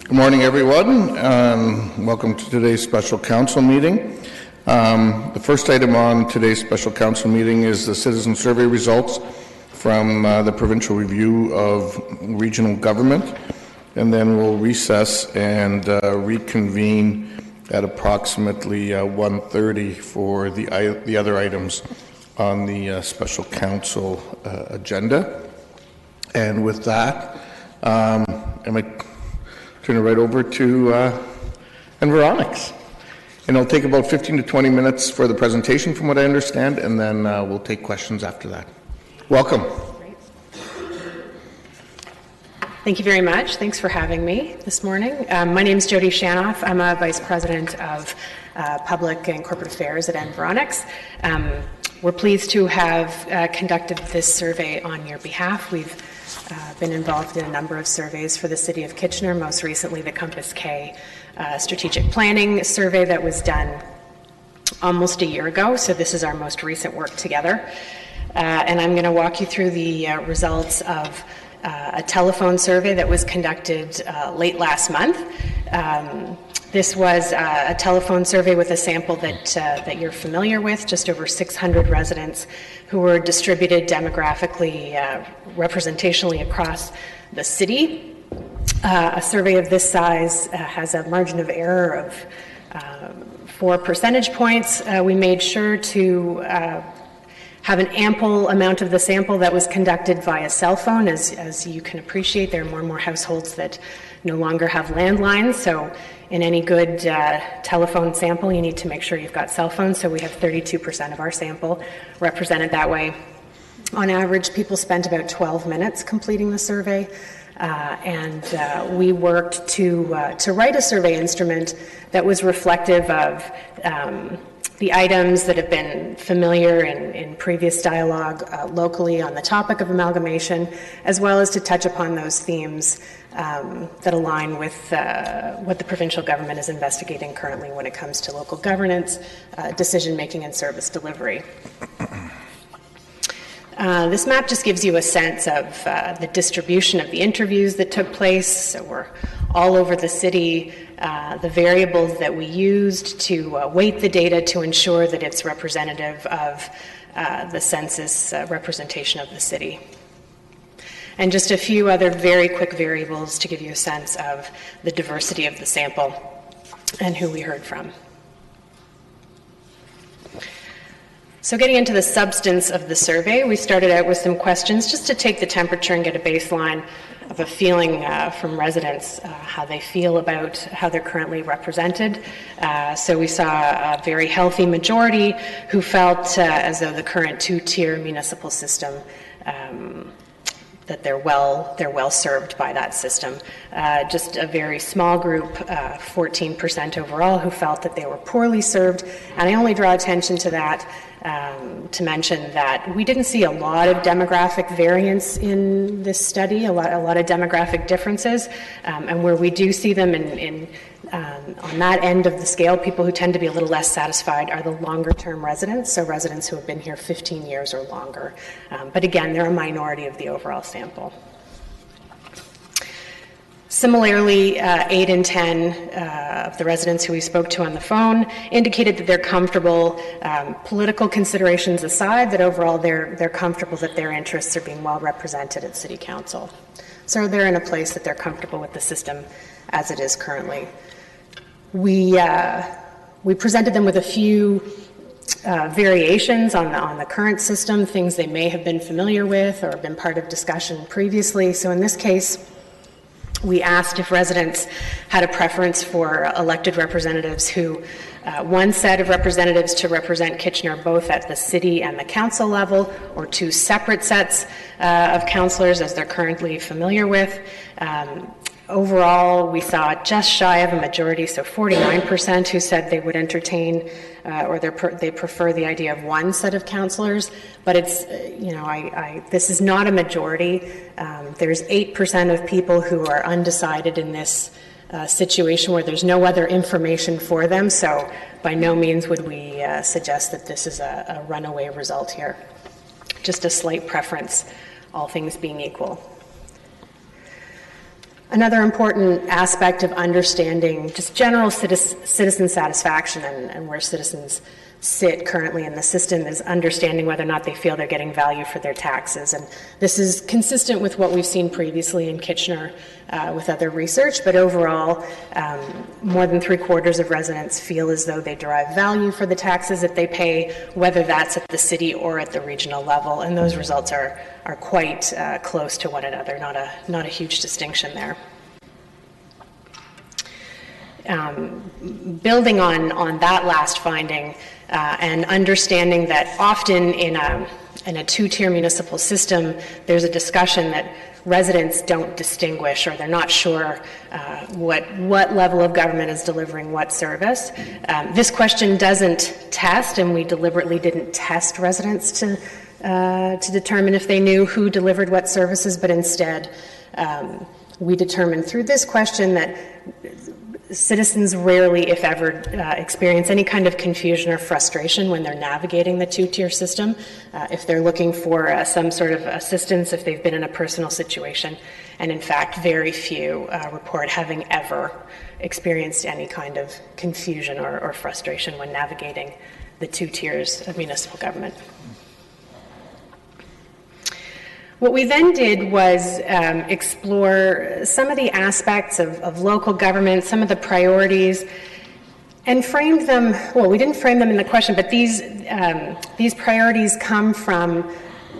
Good morning, everyone. Welcome to today's special council meeting. The first item on today's special council meeting is the citizen survey results from the provincial review of regional government, and then we'll recess and reconvene at approximately 1:30 for the other items on the special council agenda. And with that, turn it right over to Environics. And it'll take about 15 to 20 minutes for the presentation, from what I understand, and then we'll take questions after that. Welcome. Great. Thank you very much. Thanks for having me this morning. My name is Jody Shanoff. I'm a Vice President of Public and Corporate Affairs at Environics. We're pleased to have conducted this survey on your behalf. We've been involved in a number of surveys for the City of Kitchener, most recently the Compass K strategic planning survey that was done almost a year ago, so this is our most recent work together. And I'm going to walk you through the results of a telephone survey that was conducted late last month. This was a telephone survey with a sample that you're familiar with, just over 600 residents who were distributed demographically, representationally across the city. A survey of this size has a margin of error of 4 percentage points. We made sure to have an ample amount of the sample that was conducted via cell phone. As you can appreciate, there are more and more households that no longer have landlines, so in any good telephone sample, you need to make sure you've got cell phones, so we have 32% of our sample represented that way. On average, people spent about 12 minutes completing the survey, and we worked to write a survey instrument that was reflective of the items that have been familiar in previous dialogue locally on the topic of amalgamation, as well as to touch upon those themes that align with what the provincial government is investigating currently when it comes to local governance, decision-making, and service delivery. This map just gives you a sense of the distribution of the interviews that took place. So we're all over the city. The variables that we used to weight the data to ensure that it's representative of the census representation of the city. And just a few other very quick variables to give you a sense of the diversity of the sample and who we heard from. So getting into the substance of the survey, we started out with some questions just to take the temperature and get a baseline of a feeling from residents, how they feel about how they're currently represented. So we saw a very healthy majority who felt as though the current two-tier municipal system that they're well served by that system. Just a very small group, 14% overall, who felt that they were poorly served. And I only draw attention to that to mention that we didn't see a lot of demographic variance in this study, a lot of demographic differences, and where we do see them on that end of the scale, people who tend to be a little less satisfied are the longer-term residents, so residents who have been here 15 years or longer. But again, they're a minority of the overall sample. Similarly, 8 in 10 of the residents who we spoke to on the phone indicated that they're comfortable, political considerations aside, that overall they're comfortable that their interests are being well represented at City Council. So they're in a place that they're comfortable with the system as it is currently. We presented them with a few variations on the current system, things they may have been familiar with or been part of discussion previously. So in this case, we asked if residents had a preference for elected representatives who, one set of representatives to represent Kitchener both at the city and the council level, or 2 separate sets of councillors as they're currently familiar with. Overall, we saw just shy of a majority, so 49% who said they would entertain or they prefer the idea of one set of councillors. But it's, this is not a majority. There's 8% of people who are undecided in this situation where there's no other information for them. So by no means would we suggest that this is a runaway result here. Just a slight preference, all things being equal. Another important aspect of understanding just general citizen satisfaction and where citizens sit currently in the system is understanding whether or not they feel they're getting value for their taxes. And this is consistent with what we've seen previously in Kitchener with other research, but overall, more than 3/4 of residents feel as though they derive value for the taxes that they pay, whether that's at the city or at the regional level, and those results are quite close to one another, not a huge distinction there. Building on that last finding and understanding that often in a two-tier municipal system, there's a discussion that residents don't distinguish, or they're not sure what level of government is delivering what service. This question doesn't test, and we deliberately didn't test residents to determine if they knew who delivered what services, but instead we determined through this question that citizens rarely, if ever, experience any kind of confusion or frustration when they're navigating the two-tier system, if they're looking for some sort of assistance, if they've been in a personal situation. And in fact, very few report having ever experienced any kind of confusion or frustration when navigating the two tiers of municipal government. What we then did was explore some of the aspects of local government, some of the priorities, and framed them. Well, we didn't frame them in the question, but these priorities come from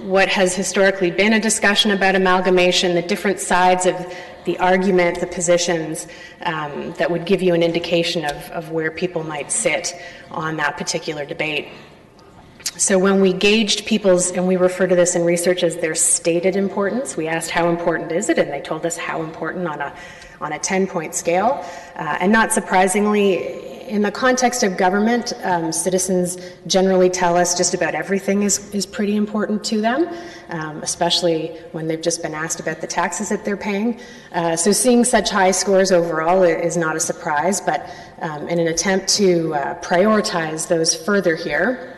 what has historically been a discussion about amalgamation, the different sides of the argument, the positions that would give you an indication of where people might sit on that particular debate. So when we gauged people's, and we refer to this in research as their stated importance, we asked how important is it, and they told us how important on a 10-point scale. And not surprisingly, in the context of government, citizens generally tell us just about everything is pretty important to them, especially when they've just been asked about the taxes that they're paying. So seeing such high scores overall is not a surprise, but in an attempt to prioritize those further here,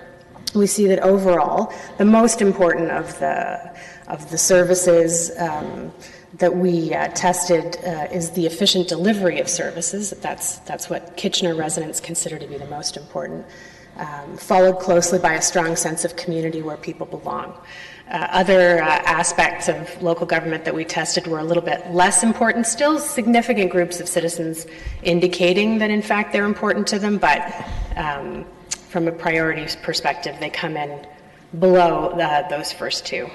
we see that overall, the most important of the services that we tested is the efficient delivery of services. That's what Kitchener residents consider to be the most important, followed closely by a strong sense of community where people belong. Other aspects of local government that we tested were a little bit less important, still significant groups of citizens indicating that in fact they're important to them, but from a priorities perspective, they come in below those first two.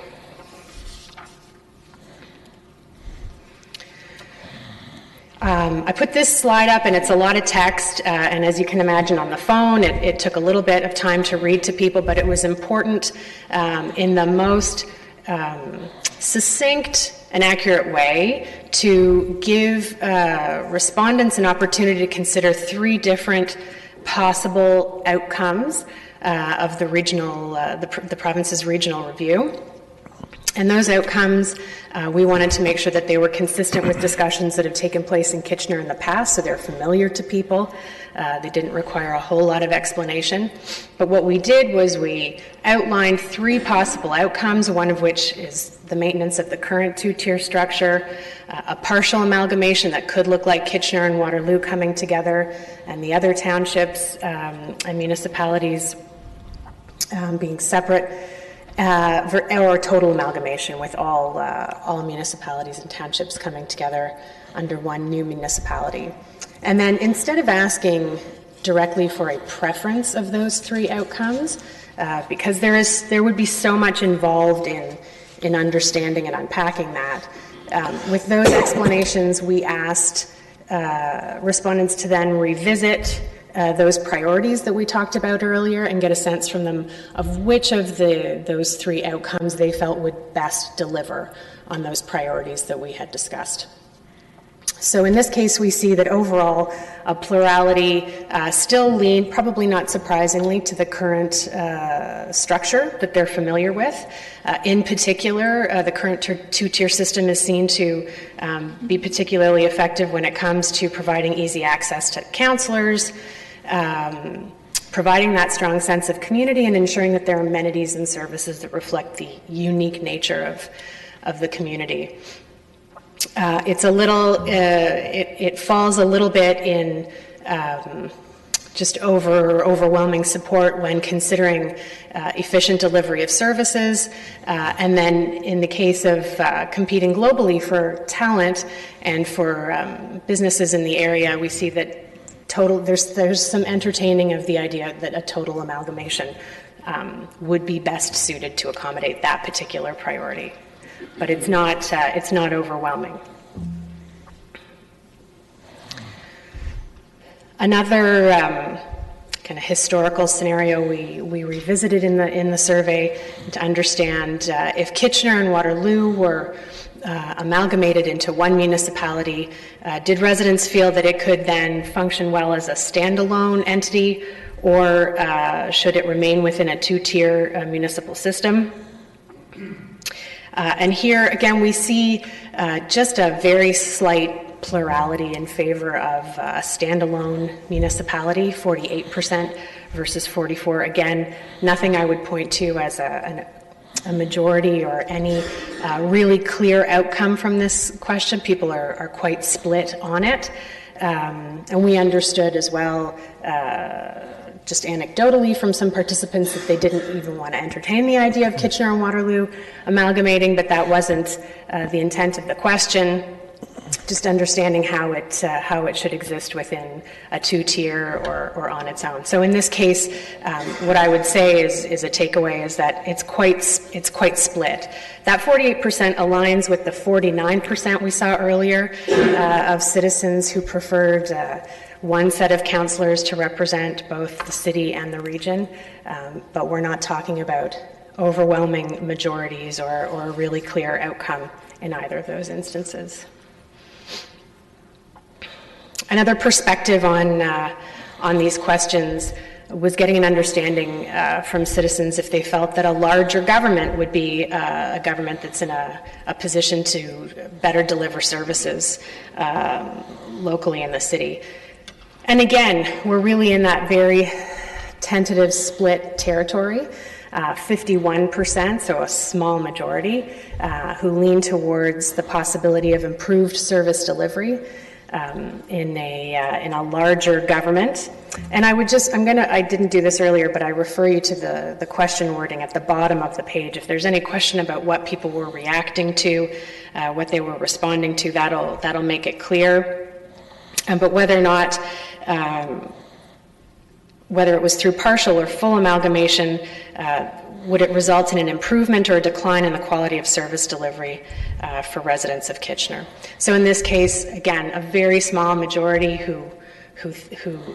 I put this slide up, and it's a lot of text, and as you can imagine on the phone, it took a little bit of time to read to people, but it was important in the most succinct and accurate way to give respondents an opportunity to consider three different possible outcomes of the regional, the province's regional review. And those outcomes, we wanted to make sure that they were consistent with discussions that have taken place in Kitchener in the past, so they're familiar to people. They didn't require a whole lot of explanation. But what we did was we outlined three possible outcomes, one of which is the maintenance of the current two-tier structure, a partial amalgamation that could look like Kitchener and Waterloo coming together, and the other townships and municipalities being separate, or total amalgamation with all municipalities and townships coming together under one new municipality. And then instead of asking directly for a preference of those three outcomes, because there would be so much involved in understanding and unpacking that, with those explanations, we asked respondents to then revisit those priorities that we talked about earlier and get a sense from them of which of those three outcomes they felt would best deliver on those priorities that we had discussed. So in this case, we see that overall, a plurality still lean, probably not surprisingly, to the current structure that they're familiar with. In particular, the current two-tier system is seen to be particularly effective when it comes to providing easy access to councillors, providing that strong sense of community, and ensuring that there are amenities and services that reflect the unique nature of the community. it's a little, it falls a little bit in just overwhelming support when considering efficient delivery of services. And then in the case of competing globally for talent and for businesses in the area, we see that there's some entertaining of the idea that a total amalgamation would be best suited to accommodate that particular priority. But it's not overwhelming. Another kind of historical scenario we revisited in the survey to understand if Kitchener and Waterloo were amalgamated into one municipality, did residents feel that it could then function well as a standalone entity, or should it remain within a two-tier municipal system? And here, again, we see just a very slight plurality in favor of a standalone municipality, 48% versus 44%. Again, nothing I would point to as a majority or any really clear outcome from this question. People are quite split on it. And we understood as well, just anecdotally from some participants, that they didn't even want to entertain the idea of Kitchener and Waterloo amalgamating, but that wasn't the intent of the question. Just understanding how it should exist within a two-tier or on its own. So in this case, what I would say is a takeaway is that it's quite split. That 48% aligns with the 49% we saw earlier of citizens who preferred one set of councillors to represent both the city and the region, but we're not talking about overwhelming majorities or a really clear outcome in either of those instances. Another perspective on these questions was getting an understanding from citizens if they felt that a larger government would be a government that's in a position to better deliver services locally in the city. And again, we're really in that very tentative split territory. 51%, so a small majority, who lean towards the possibility of improved service delivery in a larger government. And I didn't do this earlier, but I refer you to the question wording at the bottom of the page. If there's any question about what people were reacting to, what they were responding to, that'll make it clear. But whether or not, whether it was through partial or full amalgamation, would it result in an improvement or a decline in the quality of service delivery for residents of Kitchener? So in this case, again, a very small majority who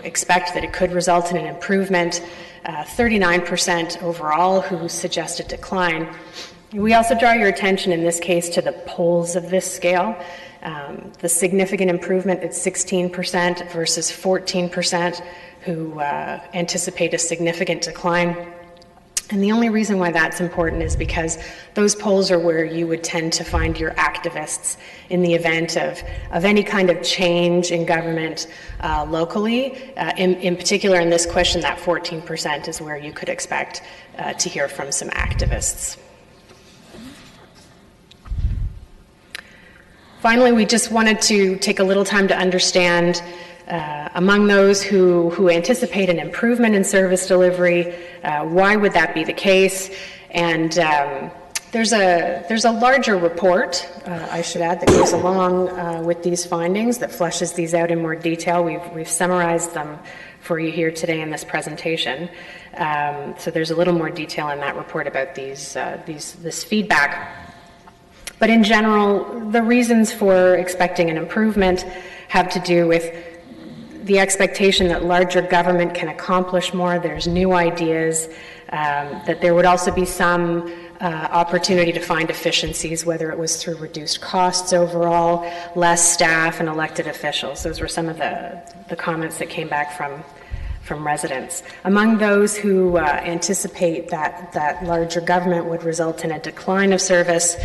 expect that it could result in an improvement, 39% overall who suggest a decline. We also draw your attention in this case to the poles of this scale. The significant improvement at 16% versus 14% who anticipate a significant decline. And the only reason why that's important is because those polls are where you would tend to find your activists in the event of any kind of change in government locally. In particular, in this question, that 14% is where you could expect to hear from some activists. Finally, we just wanted to take a little time to understand among those who anticipate an improvement in service delivery, why would that be the case? And there's a larger report, I should add, that goes along with these findings that fleshes these out in more detail. We've summarized them for you here today in this presentation. So there's a little more detail in that report about this feedback. But in general, the reasons for expecting an improvement have to do with the expectation that larger government can accomplish more. There's new ideas, that there would also be some opportunity to find efficiencies, whether it was through reduced costs overall, less staff and elected officials. Those were some of the comments that came back from residents. Among those who anticipate that larger government would result in a decline of service,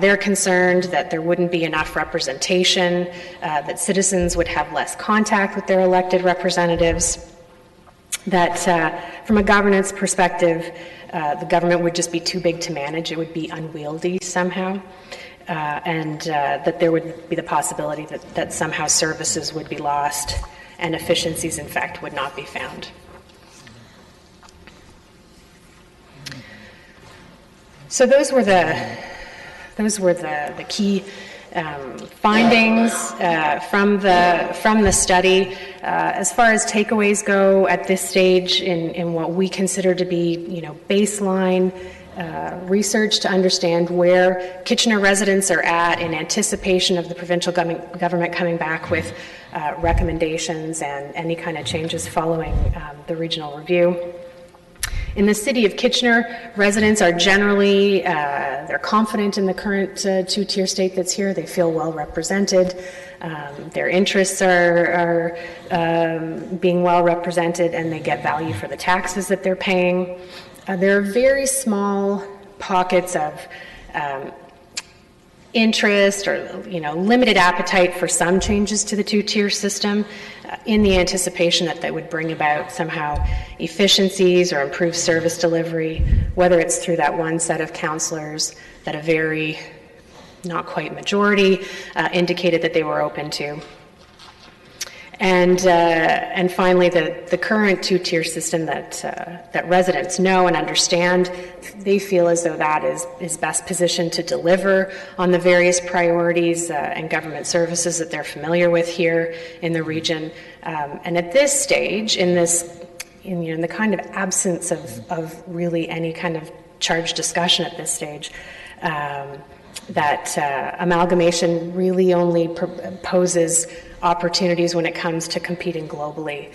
they're concerned that there wouldn't be enough representation, that citizens would have less contact with their elected representatives, that from a governance perspective, the government would just be too big to manage. It would be unwieldy somehow. and that there would be the possibility that somehow services would be lost and efficiencies, in fact, would not be found. So those were the key findings from the study. As far as takeaways go at this stage, in what we consider to be, baseline research to understand where Kitchener residents are at in anticipation of the provincial government coming back with recommendations and any kind of changes following the regional review. In the City of Kitchener, residents are generally, they're confident in the current two-tier state that's here. They feel well represented. Their interests are being well represented, and they get value for the taxes that they're paying. There are very small pockets of interest or limited appetite for some changes to the two-tier system in the anticipation that would bring about somehow efficiencies or improved service delivery, whether it's through that one set of councillors that a very not quite majority indicated that they were open to. And finally, the current two-tier system that residents know and understand, they feel as though that is best positioned to deliver on the various priorities and government services that they're familiar with here in the region. And at this stage, in the kind of absence of really any kind of charged discussion at this stage, that amalgamation really only poses opportunities when it comes to competing globally,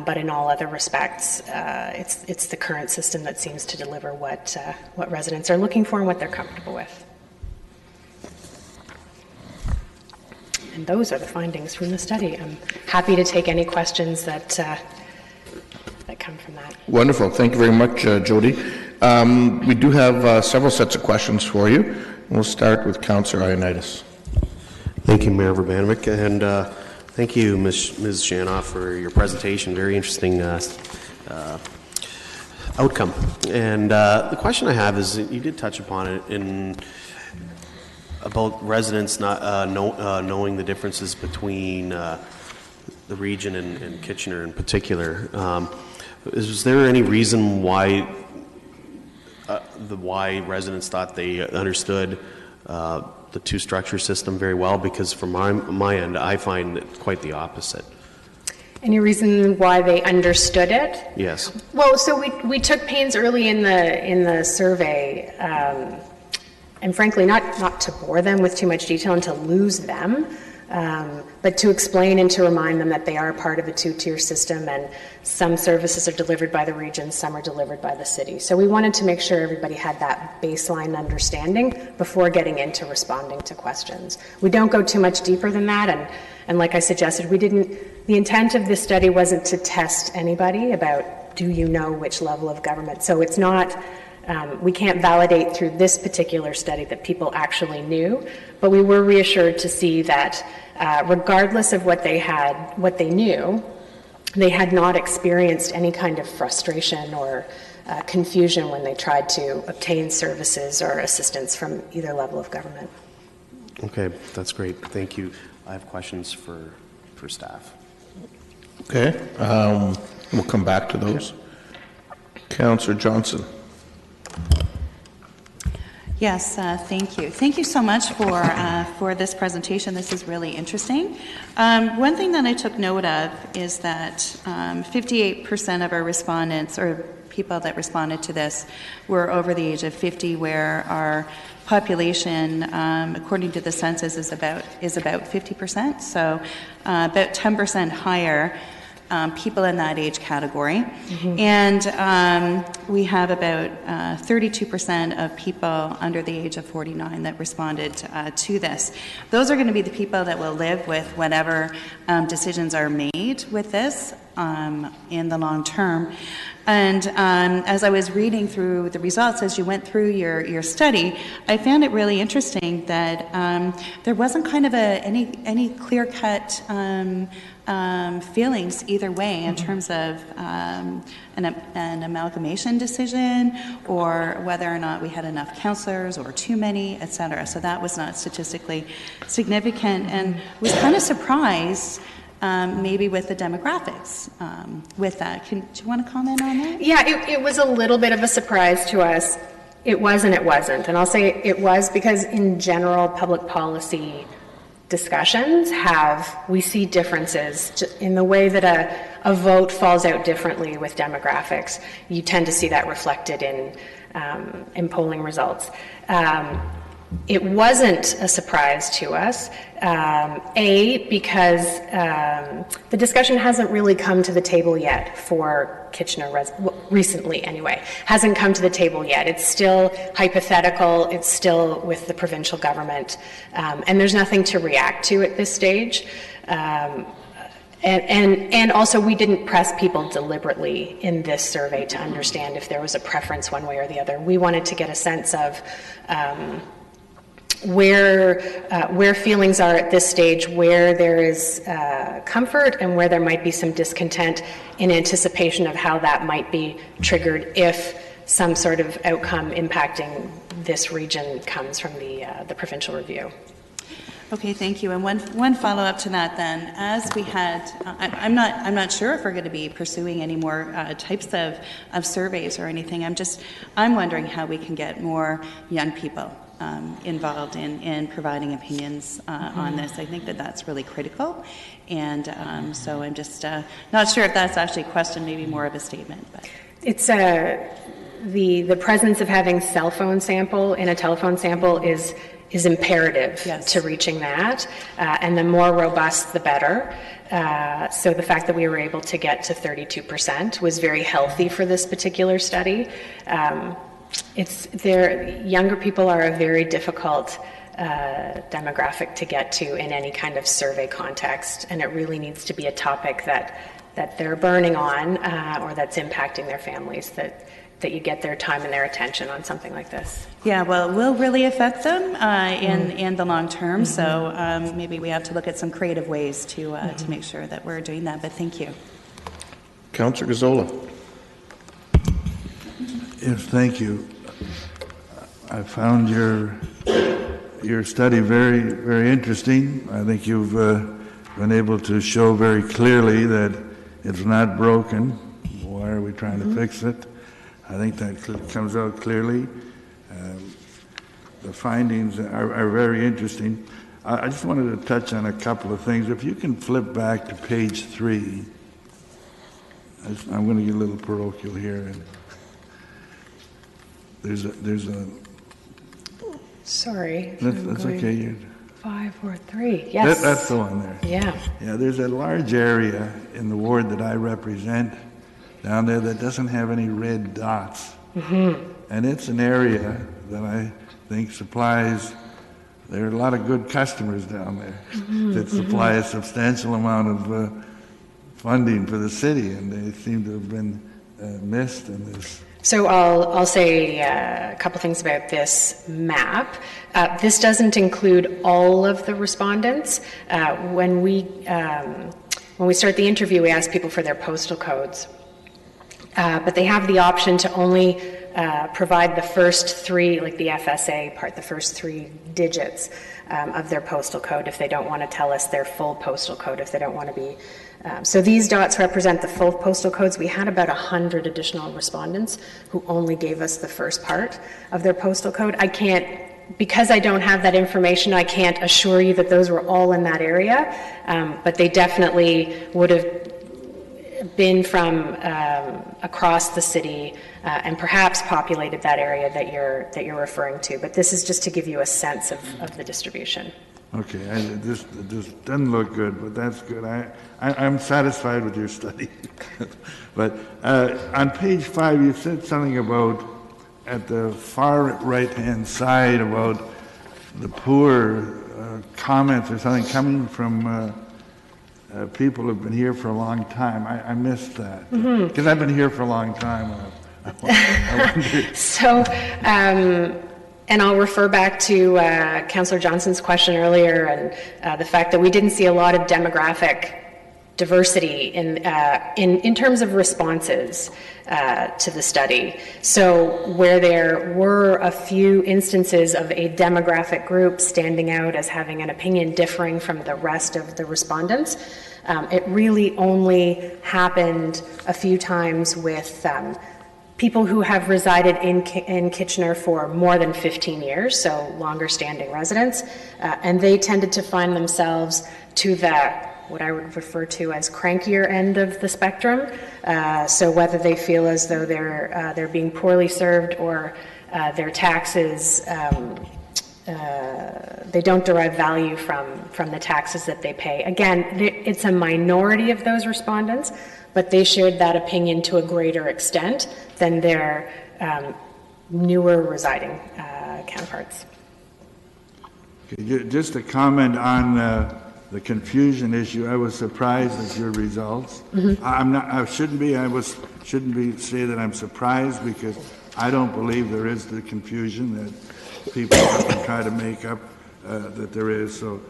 but in all other respects, it's the current system that seems to deliver what residents are looking for and what they're comfortable with. And those are the findings from the study. I'm happy to take any questions that come from that. Wonderful. Thank you very much, Jody. We do have several sets of questions for you. We'll start with Councillor Ioannidis. Thank you, Mayor Urbanovic, and thank you, Ms. Shanoff, for your presentation. Very interesting outcome. And the question I have is, you did touch upon it about residents not knowing the differences between the region and Kitchener in particular. Is there any reason why residents thought they understood the two-structure system very well? Because from my end, I find it quite the opposite. Any reason why they understood it? Yes. Well, so we took pains early in the survey, and frankly, not to bore them with too much detail and to lose them, but to explain and to remind them that they are part of a two-tier system, and some services are delivered by the region, some are delivered by the city. So we wanted to make sure everybody had that baseline understanding before getting into responding to questions. We don't go too much deeper than that, and like I suggested, the intent of this study wasn't to test anybody about, do you know which level of government? So it's not, we can't validate through this particular study that people actually knew, but we were reassured to see that regardless of what they knew, they had not experienced any kind of frustration or confusion when they tried to obtain services or assistance from either level of government. Okay, that's great. Thank you. I have questions for staff. Okay, we'll come back to those. Councillor Johnson. Yes, thank you. Thank you so much for this presentation. This is really interesting. One thing that I took note of is that 58% of our respondents, or people that responded to this, were over the age of 50, where our population, according to the census, is about 50%. So about 10% higher. People in that age category. Mm-hmm. And we have about 32% of people under the age of 49 that responded to this. Those are going to be the people that will live with whatever decisions are made with this. in the long term. And as I was reading through the results, as you went through your study, I found it really interesting that there wasn't kind of any clear-cut feelings either way in terms of an amalgamation decision, or whether or not we had enough counselors or too many, et cetera. So that was not statistically significant, and was kind of surprised maybe with the demographics with that. Do you want to comment on that? Yeah, it was a little bit of a surprise to us. It was and it wasn't. And I'll say it was because in general, public policy discussions we see differences in the way that a vote falls out differently with demographics. You tend to see that reflected in polling results. It wasn't a surprise to us, because the discussion hasn't really come to the table yet for Kitchener, recently anyway, hasn't come to the table yet. It's still hypothetical, it's still with the provincial government, and there's nothing to react to at this stage. And also, we didn't press people deliberately in this survey to understand if there was a preference one way or the other. We wanted to get a sense of where feelings are at this stage, where there is comfort and where there might be some discontent, in anticipation of how that might be triggered if some sort of outcome impacting this region comes from the provincial review. Okay, thank you. And one follow-up to that then, as we had, I'm not sure if we're going to be pursuing any more types of surveys or anything. I'm wondering how we can get more young people involved in providing opinions on this. I think that that's really critical, and so I'm just not sure if that's actually a question, maybe more of a statement. But it's the presence of having cell phone sample in a telephone sample is imperative to reaching that, and the more robust, the better. So the fact that we were able to get to 32% was very healthy for this particular study. Younger people are a very difficult demographic to get to in any kind of survey context, and it really needs to be a topic that they're burning on, or that's impacting their families, that you get their time and their attention on something like this. Yeah, well, it will really affect them in the long term, so maybe we have to look at some creative ways to make sure that we're doing that, but thank you. Councillor Gazzola. Yes, thank you. I found your study very, very interesting. I think you've been able to show very clearly that it's not broken. Why are we trying to fix it? I think that comes out clearly. The findings are very interesting. I just wanted to touch on a couple of things. If you can flip back to page 3. I'm going to get a little parochial here. And there's a. Sorry. That's okay. 543. Yes. That's the one there. Yeah. Yeah. There's a large area in the ward that I represent down there that doesn't have any red dots, and it's an area that I think supplies. There are a lot of good customers down there that supply a substantial amount of funding for the city, and they seem to have been missed in this. So I'll say a couple things about this map. This doesn't include all of the respondents. When we start the interview, we ask people for their postal codes, but they have the option to only provide the first 3, like the FSA part, the first 3 digits of their postal code if they don't want to tell us their full postal code, if they don't want to be. So these dots represent the full postal codes. We had about 100 additional respondents who only gave us the first part of their postal code. Because I don't have that information, I can't assure you that those were all in that area, but they definitely would have been from across the city and perhaps populated that area that you're referring to. But this is just to give you a sense of the distribution. Okay, this doesn't look good, but that's good. I'm satisfied with your study. But on page 5, you said something about, at the far right-hand side, about the poor comments or something coming from people have been here for a long time. I missed that. Because I've been here for a long time. I wonder. So, and I'll refer back to Councillor Johnson's question earlier and the fact that we didn't see a lot of demographic diversity in terms of responses to the study. So where there were a few instances of a demographic group standing out as having an opinion differing from the rest of the respondents, it really only happened a few times with people who have resided in Kitchener for more than 15 years, so longer standing residents, and they tended to find themselves to what I would refer to as crankier end of the spectrum. So whether they feel as though they're being poorly served or their taxes, they don't derive value from the taxes that they pay. Again, it's a minority of those respondents, but they shared that opinion to a greater extent than their newer residing counterparts. Okay, just a comment on the confusion issue. I was surprised at your results. I shouldn't be. Say that I'm surprised, because I don't believe there is the confusion that people often try to make up that there is. So,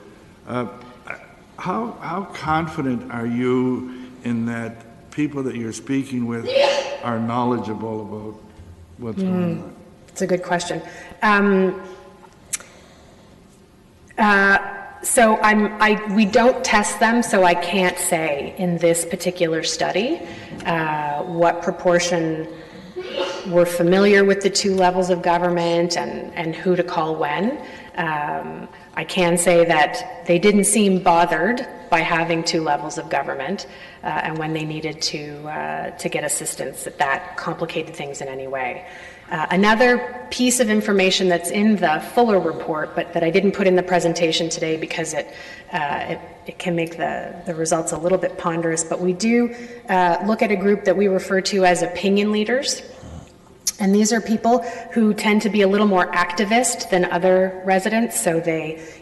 how confident are you in that people that you're speaking with are knowledgeable about what's going on? It's a good question. So we don't test them, so I can't say in this particular study what proportion were familiar with the two levels of government and who to call when. I can say that they didn't seem bothered by having two levels of government, and when they needed to get assistance, that complicated things in any way. Another piece of information that's in the fuller report, but that I didn't put in the presentation today because it can make the results a little bit ponderous, but we do look at a group that we refer to as opinion leaders. And these are people who tend to be a little more activist than other residents. So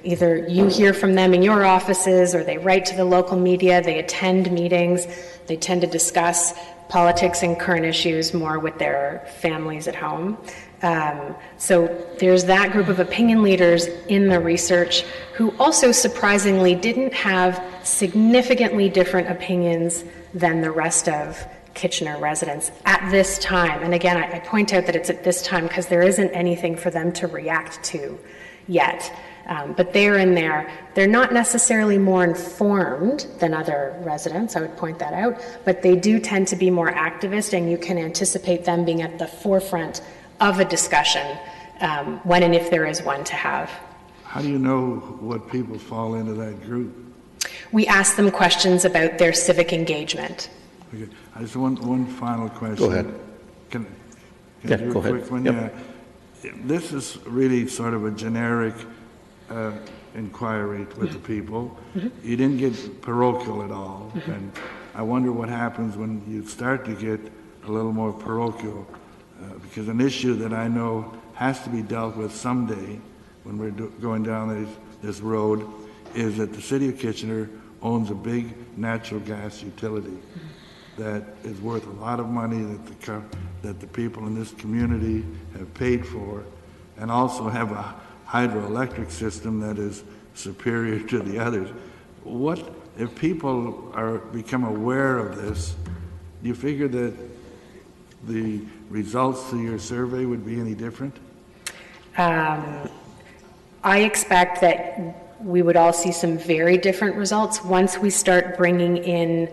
you hear from them in your offices, or they write to the local media, they attend meetings, they tend to discuss politics and current issues more with their families at home. So there's that group of opinion leaders in the research who also surprisingly didn't have significantly different opinions than the rest of Kitchener residents at this time. And again, I point out that it's at this time because there isn't anything for them to react to yet. But they're in there. They're not necessarily more informed than other residents, I would point that out, but they do tend to be more activist, and you can anticipate them being at the forefront of a discussion when and if there is one to have. How do you know what people fall into that group? We ask them questions about their civic engagement. Okay. I just want one final question. Go ahead. Can I do go a quick ahead. one? Yep. Yeah. This is really sort of a generic inquiry with the people. You didn't get parochial at all, and I wonder what happens when you start to get a little more parochial, because an issue that I know has to be dealt with someday when we're going down this road is that the City of Kitchener owns a big natural gas utility that is worth a lot of money that the people in this community have paid for, and also have a hydroelectric system that is superior to the others. What if people become aware of this? Do you figure that the results to your survey would be any different? I expect that we would all see some very different results once we start bringing in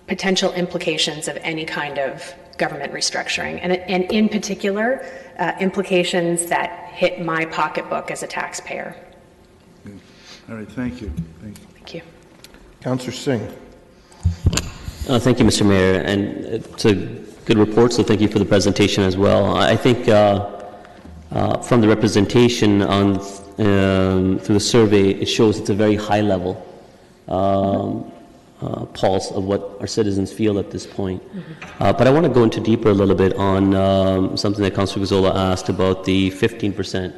potential implications of any kind of government restructuring, and in particular, implications that hit my pocketbook as a taxpayer. All right, thank you. Thank you. Councillor Singh. Thank you, Mr. Mayor, and it's a good report, so thank you for the presentation as well. I think from the representation through the survey, it shows it's a very high level pulse of what our citizens feel at this point. But I want to go into deeper a little bit on something that Councillor Gazzola asked about the 15%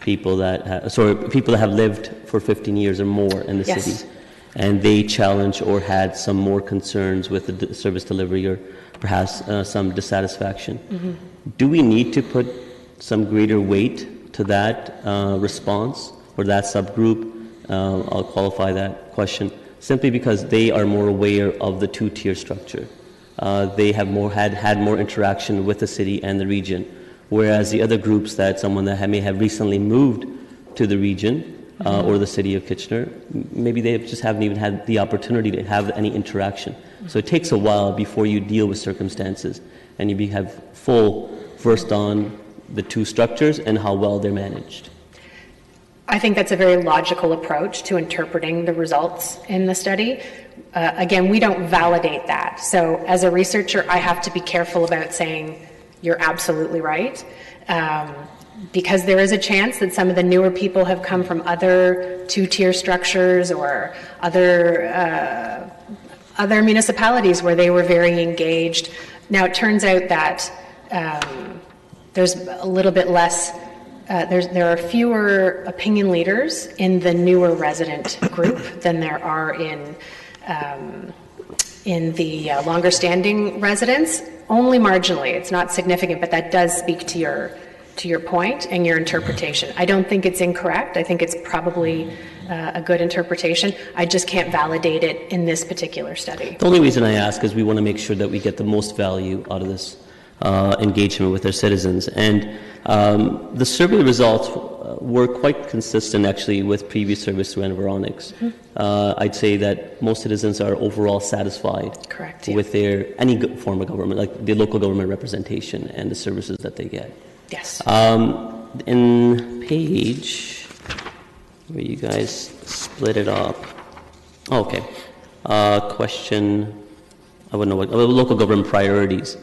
people that have lived for 15 years or more in the Yes. city. and they challenged or had some more concerns with the service delivery or perhaps some dissatisfaction. Do we need to put some greater weight to that response or that subgroup? I'll qualify that question simply because they are more aware of the two-tier structure. They have had more interaction with the city and the region, whereas the other groups someone that may have recently moved to the region or the city of Kitchener, maybe they just haven't even had the opportunity to have any interaction. So it takes a while before you deal with circumstances and you have full versed on the two structures and how well they're managed. I think that's a very logical approach to interpreting the results in the study. Again, we don't validate that. So as a researcher, I have to be careful about saying you're absolutely right. Because there is a chance that some of the newer people have come from other two-tier structures or other municipalities where they were very engaged. Now, it turns out that there's a little bit less, there are fewer opinion leaders in the newer resident group than there are in the longer-standing residents, only marginally. It's not significant, but that does speak to your point and your interpretation. I don't think it's incorrect. I think it's probably a good interpretation. I just can't validate it in this particular study. The only reason I ask is we want to make sure that we get the most value out of this engagement with our citizens. And the survey results were quite consistent, actually, with previous service through Environics. I'd say that most citizens are overall satisfied Correct, yeah. with any form of government, like the local government representation and the services that they get. Yes. In page, where you guys split it up. Oh, okay. Question, I wouldn't know what, local government priorities.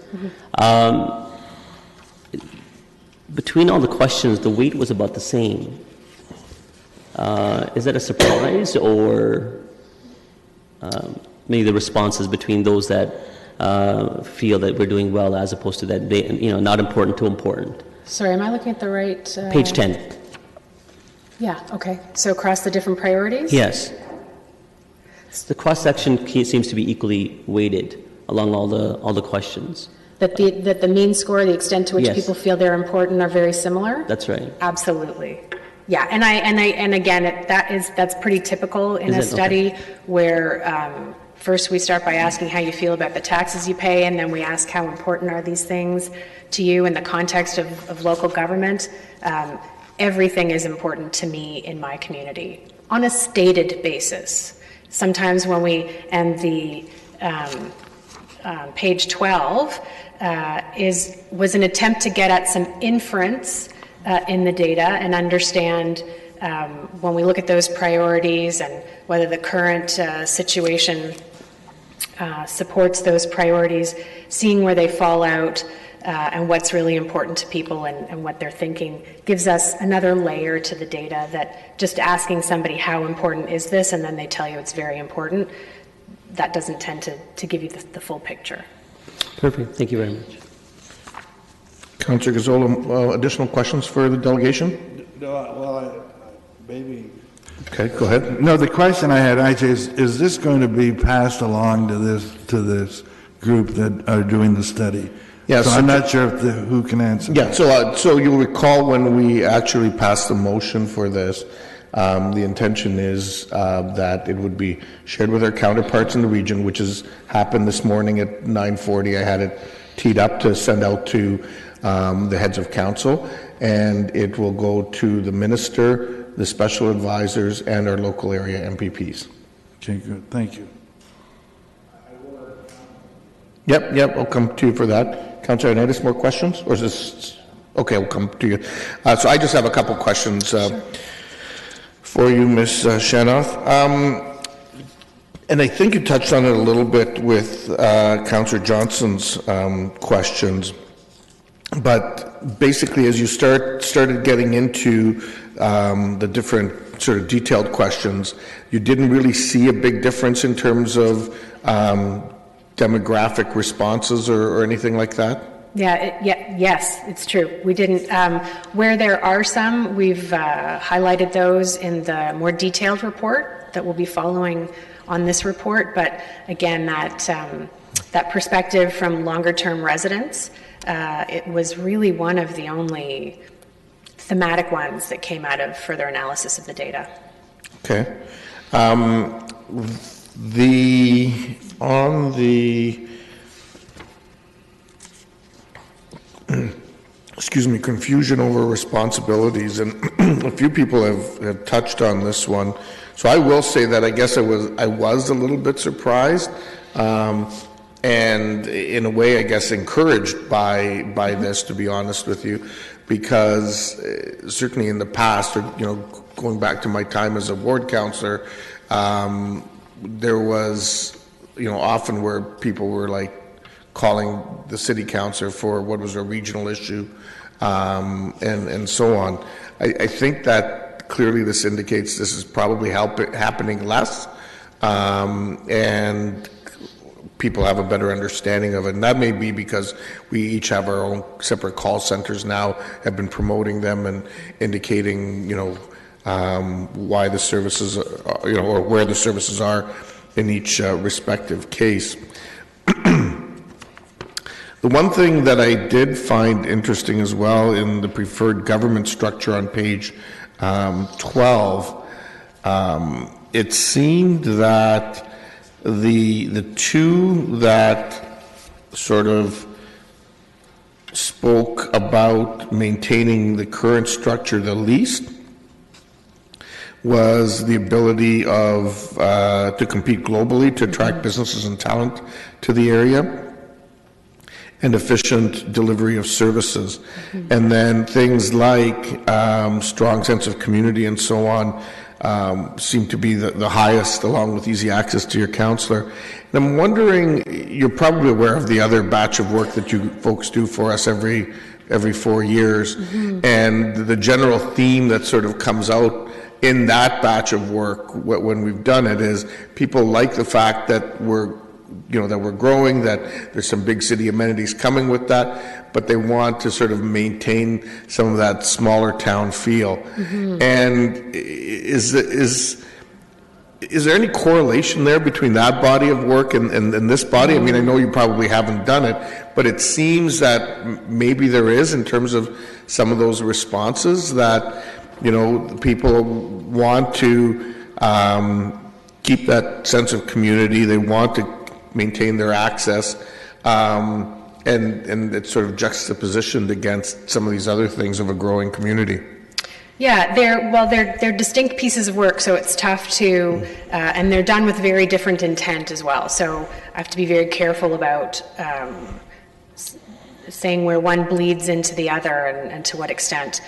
Between all the questions, the weight was about the same. Is that a surprise, or maybe the responses between those that feel that we're doing well as opposed to that they, not important to important? Sorry, am I looking at the right? Page 10. Yeah, okay. So across the different priorities? Yes. The cross-section seems to be equally weighted along all the questions. That the mean score, the extent to which Yes. people feel they're important, are very similar? That's right. Absolutely. Yeah, and again, that's pretty typical in a Is it? study Okay. where first we start by asking how you feel about the taxes you pay, and then we ask how important are these things to you in the context of local government. Everything is important to me in my community on a stated basis. Sometimes when and the page 12 was an attempt to get at some inference in the data and understand when we look at those priorities and whether the current situation supports those priorities, seeing where they fall out and what's really important to people and what they're thinking gives us another layer to the data that just asking somebody how important is this and then they tell you it's very important, that doesn't tend to give you the full picture. Perfect. Thank you very much. Councillor Gazzola, additional questions for the delegation? No, well, maybe. Okay, go ahead. No, the question I had, IJ, is this going to be passed along to this group that are doing the study? Yes. So I'm not sure who can answer. Yeah, so you'll recall when we actually passed the motion for this, the intention is that it would be shared with our counterparts in the region, which has happened this morning at 9:40. I had it teed up to send out to the heads of council, and it will go to the minister, the special advisors, and our local area MPPs. Okay, good. Thank you. Yep, I'll come to you for that. Councillor Ioannidis, more questions? Or is this, okay, we'll come to you. So I just have a couple questions for you, Ms. Shanoff. And I think you touched on it a little bit with Councillor Johnson's questions. But basically, as you started getting into the different sort of detailed questions, you didn't really see a big difference in terms of demographic responses or anything like that? Yes, it's true. We didn't. Where there are some, we've highlighted those in the more detailed report that we'll be following on this report. But again, that perspective from longer-term residents, it was really one of the only thematic ones that came out of further analysis of the data. Okay. Excuse me, confusion over responsibilities, and a few people have touched on this one. So I will say that I guess I was a little bit surprised, and in a way, I guess, encouraged by this, to be honest with you, because certainly in the past, or going back to my time as a ward councillor, there was often where people were like calling the city councillor for what was a regional issue, and so on. I think that clearly this indicates this is probably happening less, and people have a better understanding of it. And that may be because we each have our own separate call centers now, have been promoting them and indicating, why the services, or where the services are in each respective case. The one thing that I did find interesting as well in the preferred government structure on page 12, it seemed that the two that sort of spoke about maintaining the current structure the least was the ability of to compete globally, to attract businesses and talent to the area, and efficient delivery of services. And then things like strong sense of community and so on seem to be the highest, along with easy access to your counselor. And I'm wondering, you're probably aware of the other batch of work that you folks do for us every 4 years, and the general theme that sort of comes out in that batch of work when we've done it is people like the fact that we're growing, that there's some big city amenities coming with that, but they want to sort of maintain some of that smaller town feel. And is there any correlation there between that body of work and this body? I mean, I know you probably haven't done it, but it seems that maybe there is, in terms of some of those responses, that people want to keep that sense of community. They want to maintain their access, and it's sort of juxtapositioned against some of these other things of a growing community. Yeah, they're distinct pieces of work, so it's tough to, and they're done with very different intent as well. So I have to be very careful about saying where one bleeds into the other and to what extent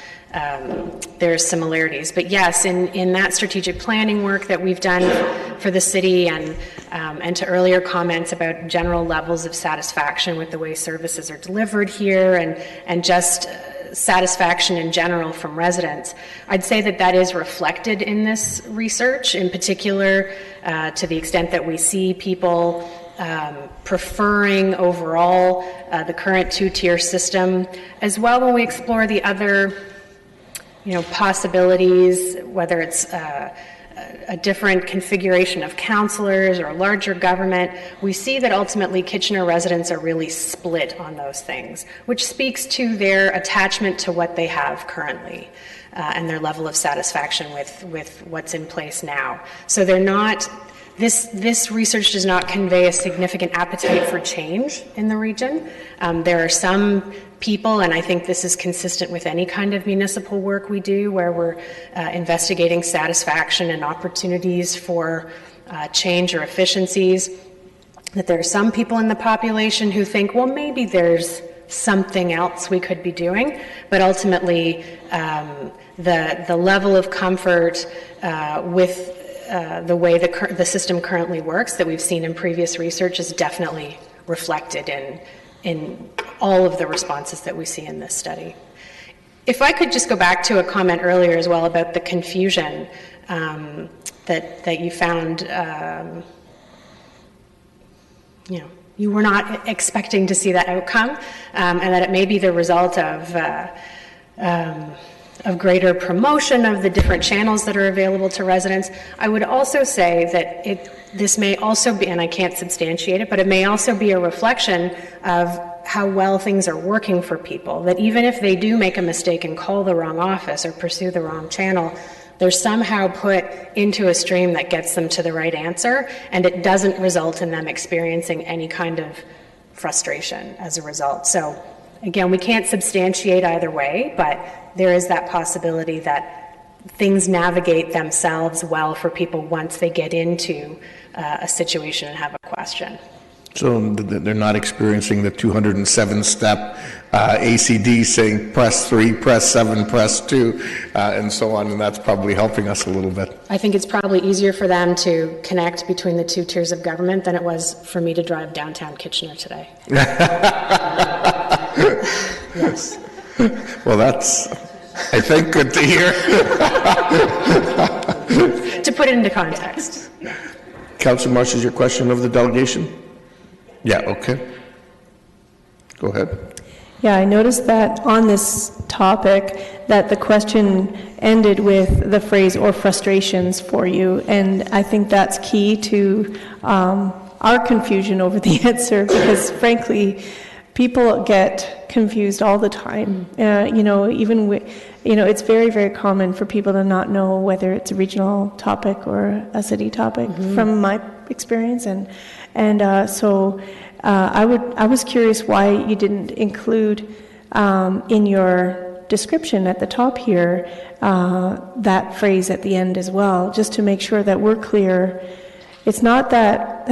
there's similarities. But yes, in that strategic planning work that we've done for the city, and to earlier comments about general levels of satisfaction with the way services are delivered here, and just satisfaction in general from residents, I'd say that is reflected in this research, in particular to the extent that we see people preferring overall the current two-tier system, as well when we explore the other possibilities, whether it's a different configuration of councillors or larger government. We see that ultimately Kitchener residents are really split on those things, which speaks to their attachment to what they have currently and their level of satisfaction with what's in place now. So they're not, this research does not convey a significant appetite for change in the region. There are some people, and I think this is consistent with any kind of municipal work we do, where we're investigating satisfaction and opportunities for change or efficiencies, that there are some people in the population who think, well, maybe there's something else we could be doing, but ultimately the level of comfort with the way the system currently works that we've seen in previous research is definitely reflected in all of the responses that we see in this study. If I could just go back to a comment earlier as well about the confusion that you found, you were not expecting to see that outcome, and that it may be the result of greater promotion of the different channels that are available to residents. I would also say that this may also be, and I can't substantiate it, but it may also be a reflection of how well things are working for people, that even if they do make a mistake and call the wrong office or pursue the wrong channel, they're somehow put into a stream that gets them to the right answer, and it doesn't result in them experiencing any kind of frustration as a result. So again, we can't substantiate either way, but there is that possibility that things navigate themselves well for people once they get into a situation and have a question. So they're not experiencing the 207-step ACD saying press 3, press 7, press 2, and so on, and that's probably helping us a little bit. I think it's probably easier for them to connect between the two tiers of government than it was for me to drive downtown Kitchener today. Yes. Well, that's, I think, good to hear. To put it into context. Councillor Marsh, is your question of the delegation? Yeah, okay. Go ahead. Yeah, I noticed that on this topic that the question ended with the phrase "or frustrations for you," and I think that's key to our confusion over the answer, because frankly, people get confused all the time. It's very, very common for people to not know whether it's a regional topic or a city topic, from my experience, so I was curious why you didn't include in your description at the top here that phrase at the end as well, just to make sure that we're clear. It's not that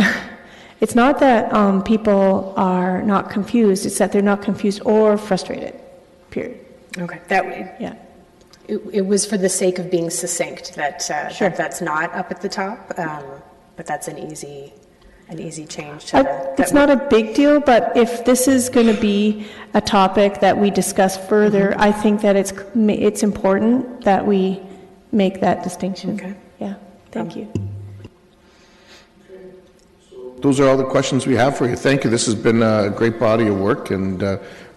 people are not confused; it's that they're not confused or frustrated. Period. Okay. Yeah. It was for the sake of being succinct that Sure. that's not up at the top, but that's an easy change to It's not a big deal, but if this is going to be a topic that we discuss further, I think that it's important that we make that distinction. Okay. Yeah, thank you. Those are all the questions we have for you. Thank you. This has been a great body of work, and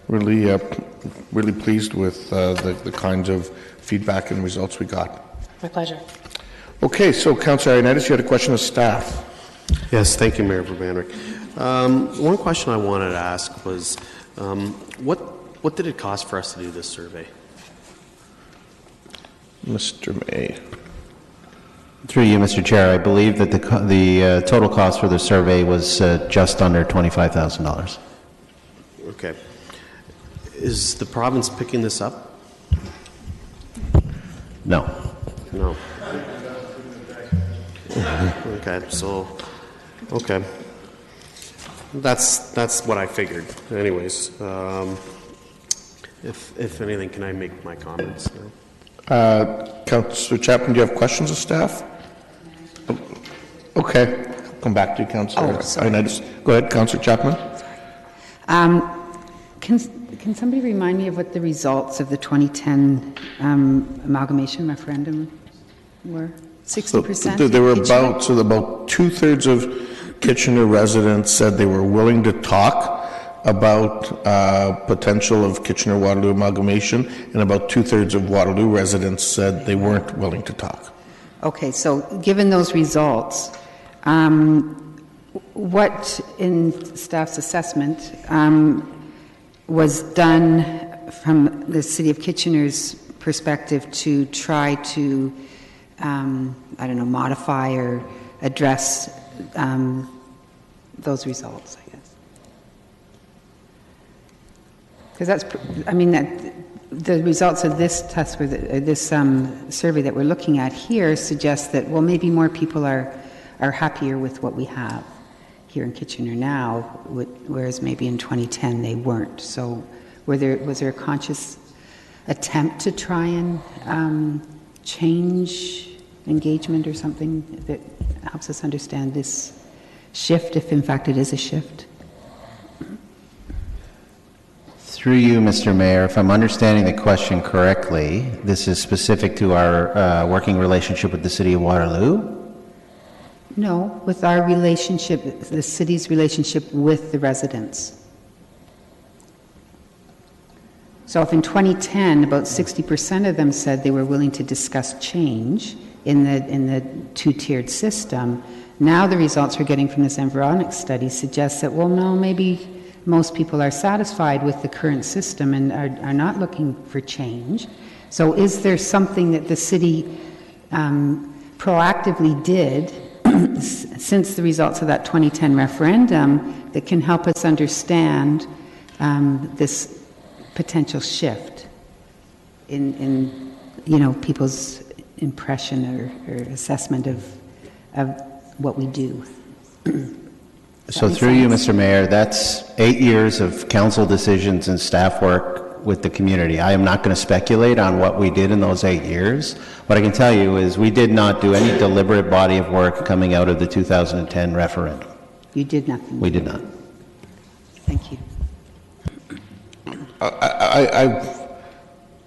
really pleased with the kinds of feedback and results we got. My pleasure. Okay, so Councillor Ioannidis, you had a question of staff. Yes, thank you, Mayor Verbanrick. One question I wanted to ask was, what did it cost for us to do this survey? Mr. May. Through you, Mr. Chair, I believe that the total cost for the survey was just under $25,000. Okay. Is the province picking this up? No. No. Okay, so, okay. That's what I figured. Anyways, if anything, can I make my comments now? Councillor Chapman, do you have questions of staff? Okay, I'll come back to you, Councillor Ioannidis. Go ahead, Councillor Chapman. Can somebody remind me of what the results of the 2010 amalgamation referendum were? 60%? So, there were about two-thirds of Kitchener residents said they were willing to talk about potential of Kitchener-Waterloo amalgamation, and about two-thirds of Waterloo residents said they weren't willing to talk. Okay, so given those results, what in staff's assessment was done from the City of Kitchener's perspective to try to, modify or address those results, I guess? Because the results of this test, this survey that we're looking at here suggests that, well, maybe more people are happier with what we have here in Kitchener now, whereas maybe in 2010 they weren't. So was there a conscious attempt to try and change engagement or something that helps us understand this shift, if in fact it is a shift? Through you, Mr. Mayor, if I'm understanding the question correctly, this is specific to our working relationship with the City of Waterloo? No, with our relationship, the city's relationship with the residents. So if in 2010, about 60% of them said they were willing to discuss change in the two-tiered system, now the results we're getting from this Environics study suggest that, well, no, maybe most people are satisfied with the current system and are not looking for change. So is there something that the city proactively did since the results of that 2010 referendum that can help us understand this potential shift in people's impression or assessment of what we do? So through you, Mr. Mayor, that's 8 years of council decisions and staff work with the community. I am not going to speculate on what we did in those 8 years. What I can tell you is we did not do any deliberate body of work coming out of the 2010 referendum. You did nothing. We did not. Thank you.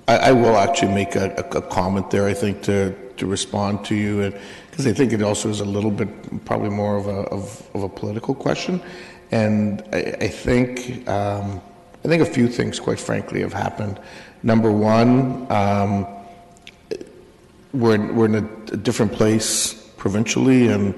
I will actually make a comment there, I think, to respond to you, because I think it also is a little bit probably more of a political question. And I think a few things, quite frankly, have happened. Number one, we're in a different place provincially and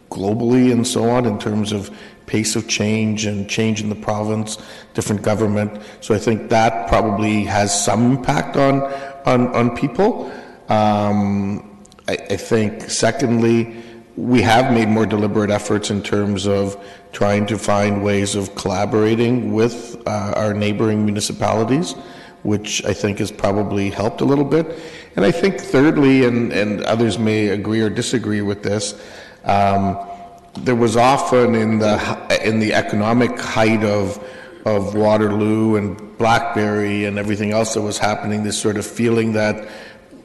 globally and so on in terms of pace of change and change in the province, different government. So I think that probably has some impact on people. I think, secondly, we have made more deliberate efforts in terms of trying to find ways of collaborating with our neighboring municipalities, which I think has probably helped a little bit. And I think thirdly, and others may agree or disagree with this, there was often in the economic height of Waterloo and Blackberry and everything else that was happening, this sort of feeling that,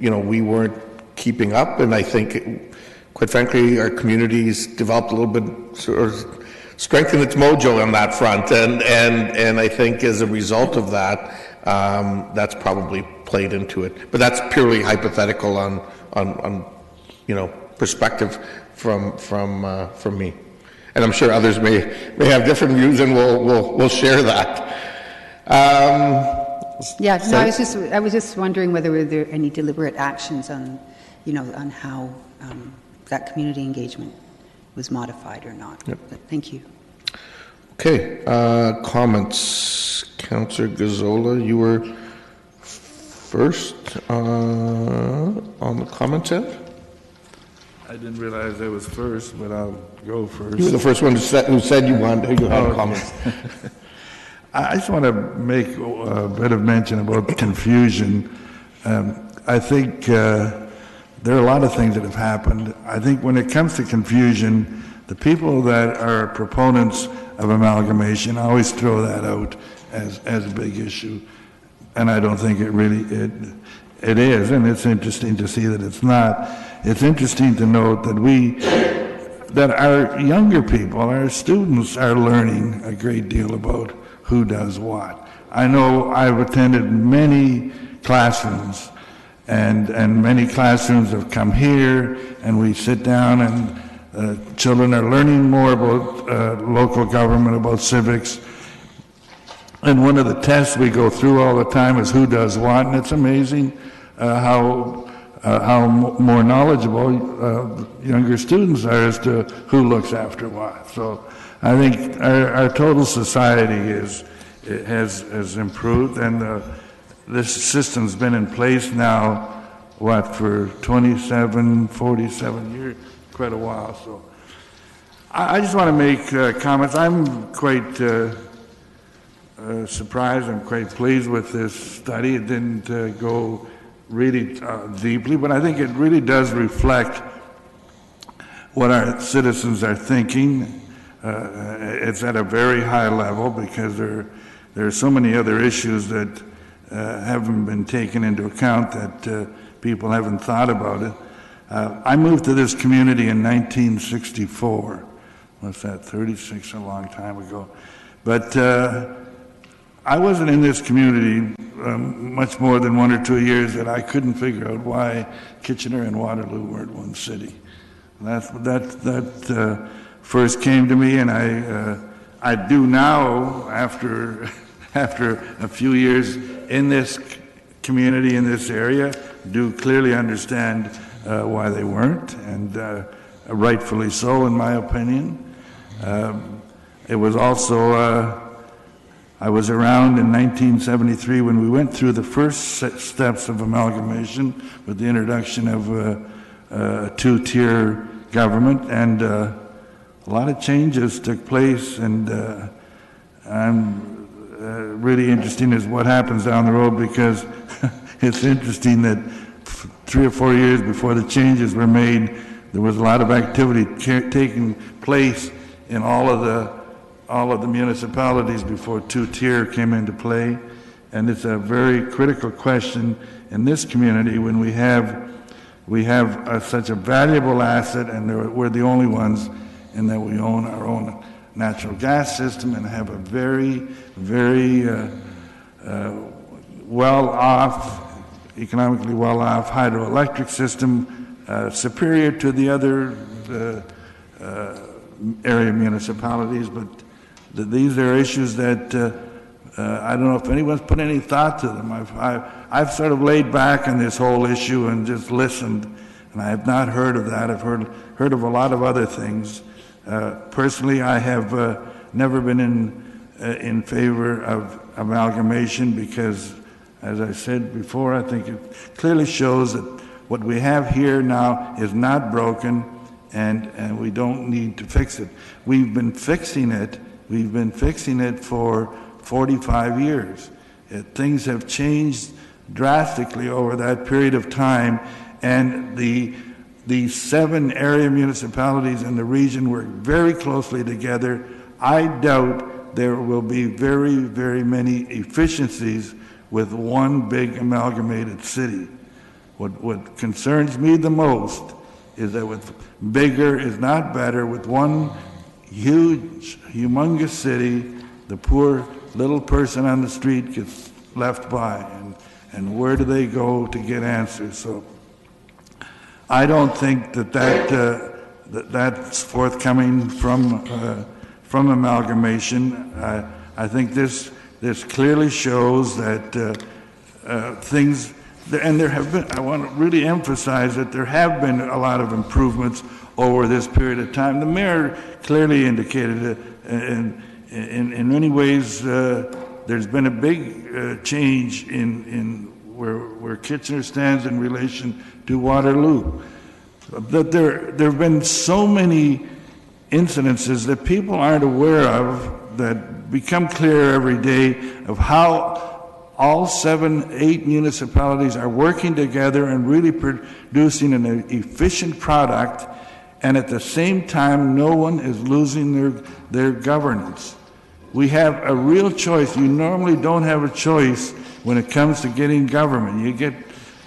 we weren't keeping up. And I think, quite frankly, our communities developed a little bit, sort of strengthened its mojo on that front. And I think as a result of that, that's probably played into it. But that's purely hypothetical on perspective from me. And I'm sure others may have different views, and we'll share that. I was just wondering whether were there any deliberate actions on how that community engagement was modified or not. Yep. But thank you. Okay, comments. Councillor Gazzola, you were first on the comment end. I didn't realize I was first, but I'll go first. You were the first one who said you had comments. I just want to make a bit of mention about confusion. I think there are a lot of things that have happened. I think when it comes to confusion, the people that are proponents of amalgamation always throw that out as a big issue, and I don't think it it is, and it's interesting to see that it's not. It's interesting to note that our younger people, our students, are learning a great deal about who does what. I know I've attended many classrooms, and many classrooms have come here, and we sit down, and children are learning more about local government, about civics. And one of the tests we go through all the time is who does what, and it's amazing how more knowledgeable younger students are as to who looks after what. So I think our total society has improved, and this system's been in place now, for 27, 47 years, quite a while. So I just want to make comments. I'm quite surprised. I'm quite pleased with this study. It didn't go really deeply, but I think it really does reflect what our citizens are thinking. It's at a very high level because there are so many other issues that haven't been taken into account that people haven't thought about it. I moved to this community in 1964. What's that, 36, a long time ago. But I wasn't in this community much more than 1 or 2 years that I couldn't figure out why Kitchener and Waterloo weren't one city. That first came to me, and I do now, after after a few years in this community, in this area, do clearly understand why they weren't, and rightfully so, in my opinion. It was also, I was around in 1973 when we went through the first steps of amalgamation with the introduction of a two-tier government, and a lot of changes took place, and I'm really interested in what happens down the road, because it's interesting that 3 or 4 years before the changes were made, there was a lot of activity taking place in all of the municipalities before two-tier came into play, and it's a very critical question in this community when we have such a valuable asset, and we're the only ones in that we own our own natural gas system and have a very, very economically well-off hydroelectric system, superior to the other area municipalities, but these are issues that I don't know if anyone's put any thought to them. I've sort of laid back on this whole issue and just listened, and I have not heard of that. I've heard of a lot of other things. Personally, I have never been in favor of amalgamation because, as I said before, I think it clearly shows that what we have here now is not broken, and we don't need to fix it. We've been fixing it. We've been fixing it for 45 years. Things have changed drastically over that period of time, and the 7 area municipalities in the region work very closely together. I doubt there will be very, very many efficiencies with one big amalgamated city. What concerns me the most is that with bigger is not better. With one huge, humongous city, the poor little person on the street gets left by, and where do they go to get answers? So I don't think that's forthcoming from amalgamation. I think this clearly shows that things, and there have been, I want to really emphasize that there have been a lot of improvements over this period of time. The mayor clearly indicated in many ways there's been a big change in where Kitchener stands in relation to Waterloo. That there have been so many incidences that people aren't aware of that become clear every day of how all 7, 8 municipalities are working together and really producing an efficient product, and at the same time no one is losing their governance. We have a real choice. You normally don't have a choice when it comes to getting government.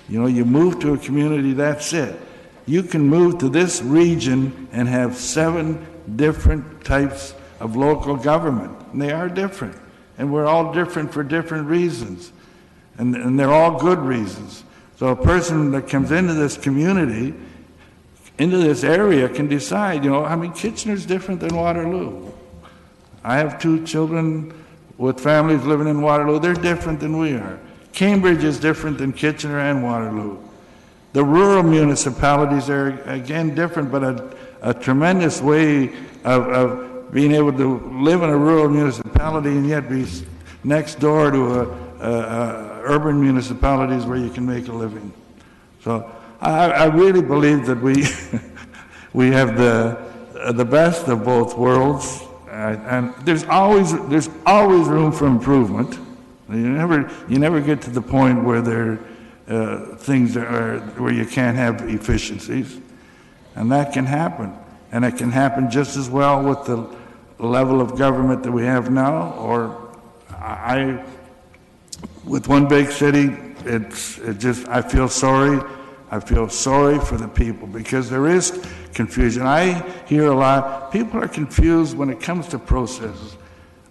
You move to a community, that's it. You can move to this region and have 7 different types of local government, and they are different. And we're all different for different reasons, and they're all good reasons. So a person that comes into this community, into this area, can decide, Kitchener's different than Waterloo. I have 2 children with families living in Waterloo. They're different than we are. Cambridge is different than Kitchener and Waterloo. The rural municipalities are, again, different, but a tremendous way of being able to live in a rural municipality and yet be next door to urban municipalities where you can make a living. So I really believe that we have the best of both worlds, and there's always room for improvement. You never get to the point where things are where you can't have efficiencies, and that can happen. And it can happen just as well with the level of government that we have now, or with one big city. I feel sorry. I feel sorry for the people because there is confusion. I hear a lot. People are confused when it comes to processes.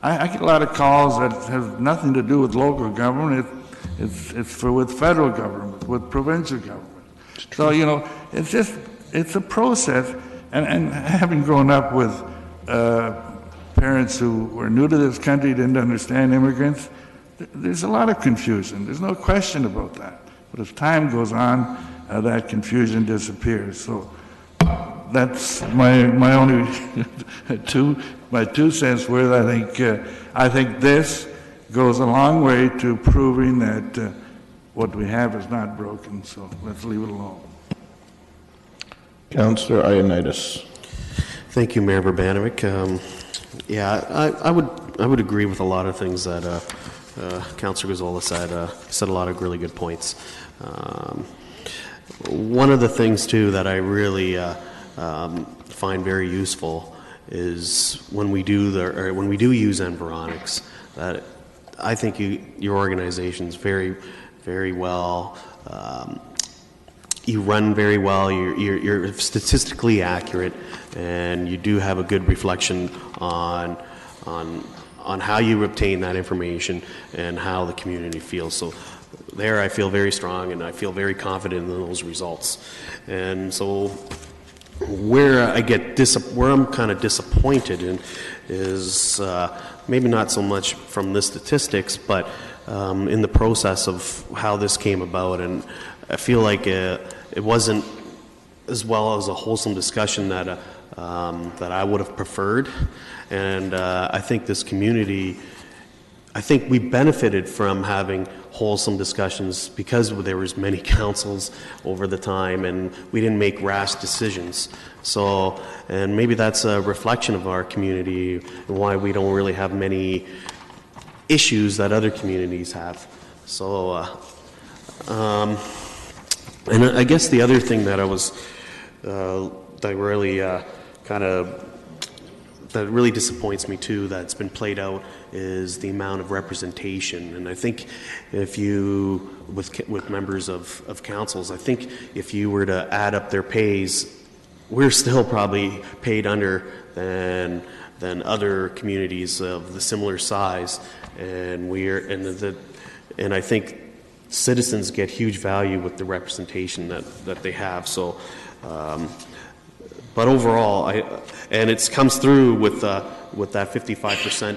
I get a lot of calls that have nothing to do with local government. It's with federal government, with provincial government. So it's a process. And having grown up with parents who were new to this country, didn't understand immigrants, there's a lot of confusion. There's no question about that. But as time goes on, that confusion disappears. So that's my only my 2 cents worth. I think this goes a long way to proving that what we have is not broken. So let's leave it alone. Councillor Ioannidis. Thank you, Mayor Urbanovic. I would agree with a lot of things that Councillor Gazzola said. Said a lot of really good points. One of the things too that I really find very useful is when we do use Environics, that I think your organization's very, very well. You run very well. You're statistically accurate, and you do have a good reflection on how you obtain that information and how the community feels. So there, I feel very strong, and I feel very confident in those results. And so where I'm kind of disappointed in is maybe not so much from the statistics, but in the process of how this came about. And I feel like it wasn't as well as a wholesome discussion that I would have preferred. And I think this community, I think we benefited from having wholesome discussions because there was many councils over the time, and we didn't make rash decisions. So, and maybe that's a reflection of our community and why we don't really have many issues that other communities have. So, and I guess the other thing that I was that really that really disappoints me too, that's been played out, is the amount of representation. And I think if you, with members of councils, I think if you were to add up their pays, we're still probably paid under than other communities of the similar size, and and I think citizens get huge value with the representation that they have. So, but overall, and it comes through with that 55%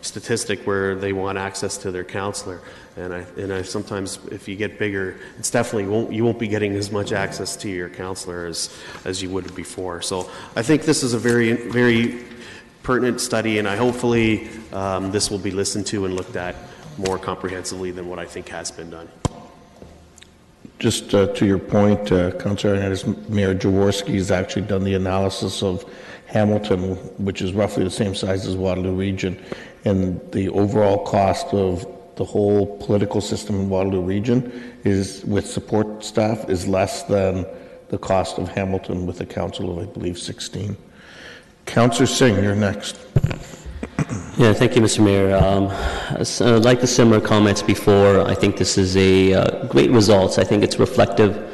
statistic where they want access to their counselor. And I sometimes, if you get bigger, it's definitely you won't be getting as much access to your counselor as you would before. So I think this is a very, very pertinent study, and hopefully this will be listened to and looked at more comprehensively than what I think has been done. Just to your point, Councillor Ioannidis, Mayor Jaworski has actually done the analysis of Hamilton, which is roughly the same size as Waterloo Region, and the overall cost of the whole political system in Waterloo Region is, with support staff, is less than the cost of Hamilton with a council of, I believe, 16. Councillor Singh, you're next. Yeah, thank you, Mr. Mayor. Like the similar comments before, I think this is a great results. I think it's reflective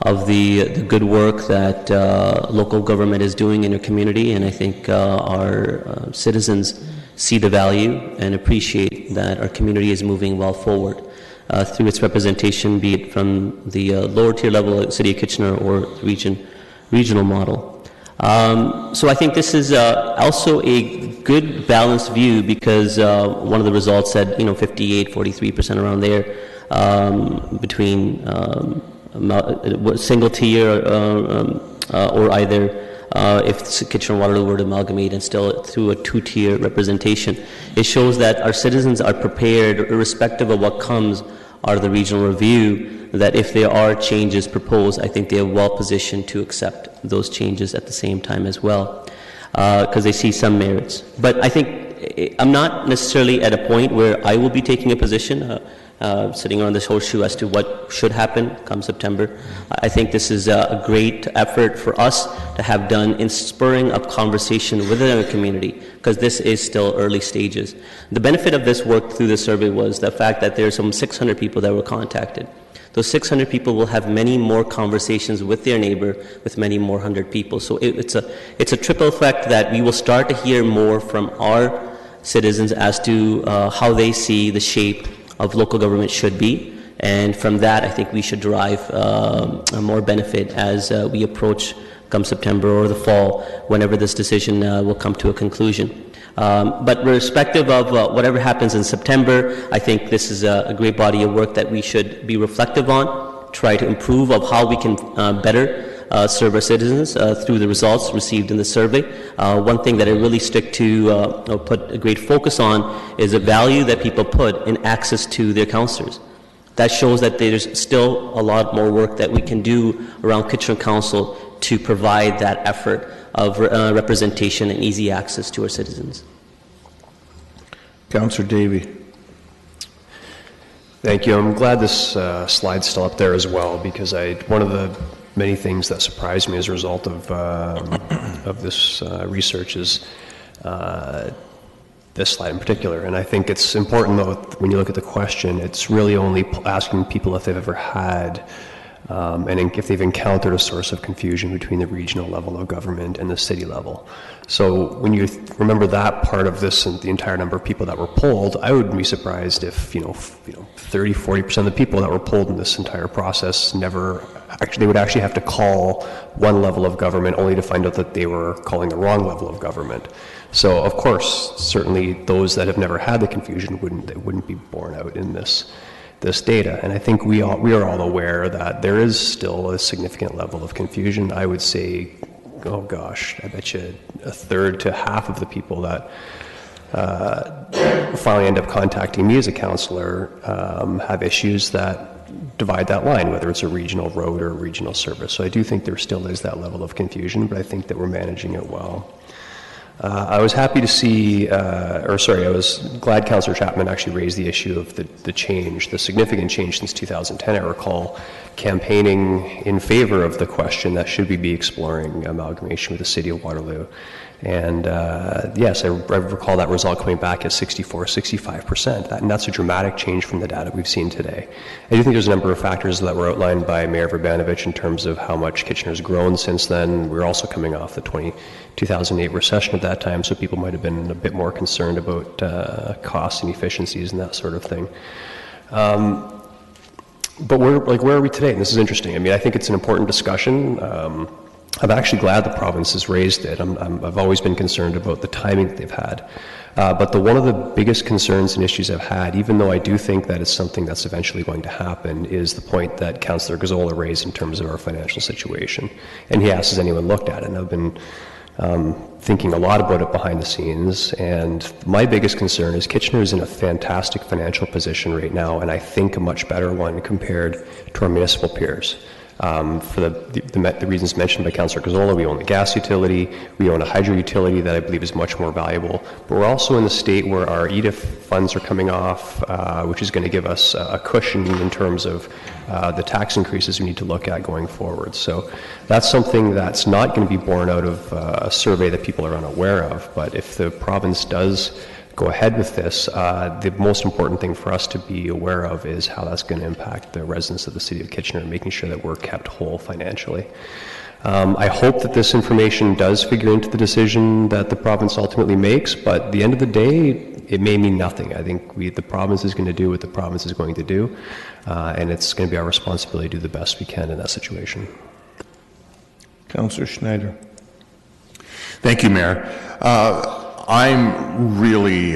of the good work that local government is doing in your community, and I think our citizens see the value and appreciate that our community is moving well forward through its representation, be it from the lower tier level at City of Kitchener or the regional model. So I think this is also a good balanced view, because one of the results said, 58, 43% around there between single tier or either if Kitchener-Waterloo were to amalgamate and still through a two-tier representation. It shows that our citizens are prepared, irrespective of what comes out of the regional review, that if there are changes proposed, I think they are well positioned to accept those changes at the same time as well, because they see some merits. But I think I'm not necessarily at a point where I will be taking a position, sitting on this horseshoe as to what should happen come September. I think this is a great effort for us to have done in spurring up conversation within our community, because this is still early stages. The benefit of this work through the survey was the fact that there are some 600 people that were contacted. Those 600 people will have many more conversations with their neighbor, with many more 100 people. So it's a triple effect that we will start to hear more from our citizens as to how they see the shape of local government should be. And from that, I think we should derive more benefit as we approach come September or the fall, whenever this decision will come to a conclusion. But irrespective of whatever happens in September, I think this is a great body of work that we should be reflective on, try to improve of how we can better serve our citizens through the results received in the survey. One thing that I really stick to or put a great focus on is the value that people put in access to their councillors. That shows that there's still a lot more work that we can do around Kitchener Council to provide that effort of representation and easy access to our citizens. Councillor Davey. Thank you. I'm glad this slide's still up there as well, because one of the many things that surprised me as a result of this research is this slide in particular. And I think it's important, though, when you look at the question, it's really only asking people if they've ever had and if they've encountered a source of confusion between the regional level of government and the city level. So when you remember that part of this and the entire number of people that were polled, I would be surprised if 30, 40% of the people that were polled in this entire process they would actually have to call one level of government only to find out that they were calling the wrong level of government. So of course, certainly those that have never had the confusion wouldn't be borne out in this data. And I think we are all aware that there is still a significant level of confusion. I would say, oh gosh, I bet you a third to half of the people that finally end up contacting me as a councillor have issues that divide that line, whether it's a regional road or a regional service. So I do think there still is that level of confusion, but I think that we're managing it well. I was happy to see, I was glad Councillor Chapman actually raised the issue of the significant change since 2010. I recall campaigning in favor of the question that should we be exploring amalgamation with the City of Waterloo. And yes, I recall that result coming back at 65%. And that's a dramatic change from the data we've seen today. I do think there's a number of factors that were outlined by Mayor Verbanovich in terms of how much Kitchener's grown since then. We're also coming off the 2008 recession at that time, so people might have been a bit more concerned about costs and efficiencies and that sort of thing. But where are we today? And this is interesting. I mean, I think it's an important discussion. I'm actually glad the province has raised it. I've always been concerned about the timing that they've had. But one of the biggest concerns and issues I've had, even though I do think that it's something that's eventually going to happen, is the point that Councillor Gazzola raised in terms of our financial situation. And he asked, has anyone looked at it? And I've been thinking a lot about it behind the scenes. And my biggest concern is Kitchener is in a fantastic financial position right now, and I think a much better one compared to our municipal peers. For the reasons mentioned by Councillor Gazzola, we own the gas utility, we own a hydro utility that I believe is much more valuable, but we're also in the state where our EDIF funds are coming off, which is going to give us a cushion in terms of the tax increases we need to look at going forward. So that's something that's not going to be born out of a survey that people are unaware of, but if the province does go ahead with this, the most important thing for us to be aware of is how that's going to impact the residents of the City of Kitchener and making sure that we're kept whole financially. I hope that this information does figure into the decision that the province ultimately makes, but at the end of the day, it may mean nothing. I think the province is going to do what the province is going to do, and it's going to be our responsibility to do the best we can in that situation. Councillor Schneider. Thank you, Mayor. I'm really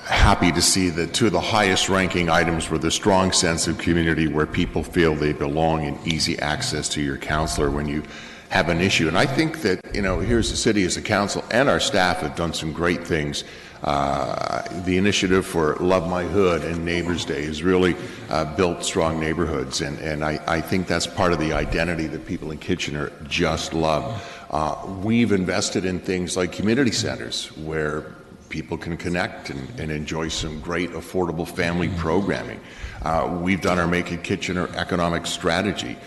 happy to see that two of the highest ranking items were the strong sense of community where people feel they belong and easy access to your councillor when you have an issue. And I think that, here's the city as a council and our staff have done some great things. The initiative for Love My Hood and Neighbours Day has really built strong neighborhoods, and I think that's part of the identity that people in Kitchener just love. We've invested in things like community centers where people can connect and enjoy some great affordable family programming. We've done our Make It Kitchener economic strategy.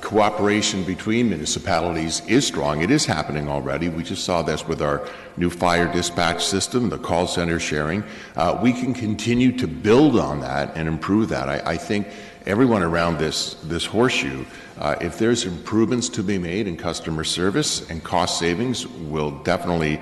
Cooperation between municipalities is strong. It is happening already. We just saw this with our new fire dispatch system, the call center sharing. We can continue to build on that and improve that. I think everyone around this horseshoe, if there's improvements to be made in customer service and cost savings, will definitely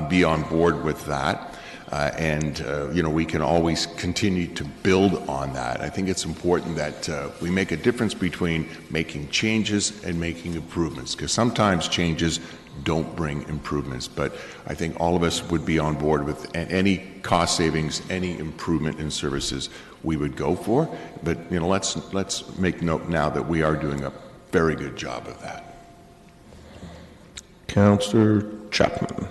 be on board with that. We can always continue to build on that. I think it's important that we make a difference between making changes and making improvements, because sometimes changes don't bring improvements. But I think all of us would be on board with any cost savings, any improvement in services we would go for. But let's make note now that we are doing a very good job of that. Councillor Chapman.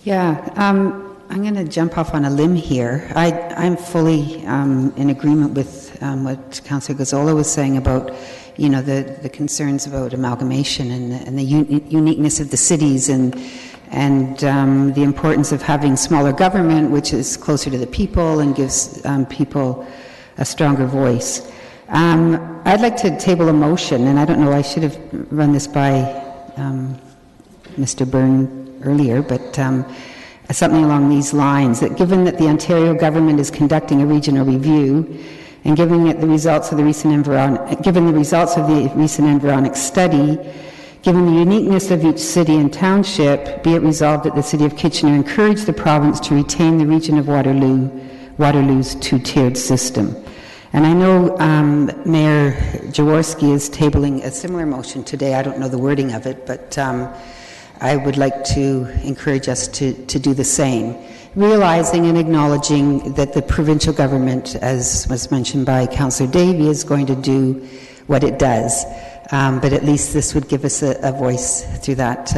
Yeah, I'm going to jump off on a limb here. I'm fully in agreement with what Councillor Gazzola was saying about, the concerns about amalgamation and the uniqueness of the cities and the importance of having smaller government, which is closer to the people and gives people a stronger voice. I'd like to table a motion, and I don't know, I should have run this by Mr. Byrne earlier, but something along these lines, that given that the Ontario government is conducting a regional review, and given the results of the recent embryonic study, given the uniqueness of each city and township, be it resolved that the City of Kitchener encourage the province to retain the region of Waterloo's two-tiered system. And I know Mayor Jaworski is tabling a similar motion today. I don't know the wording of it, but I would like to encourage us to do the same, realizing and acknowledging that the provincial government, as was mentioned by Councillor Davey, is going to do what it does. But at least this would give us a voice through that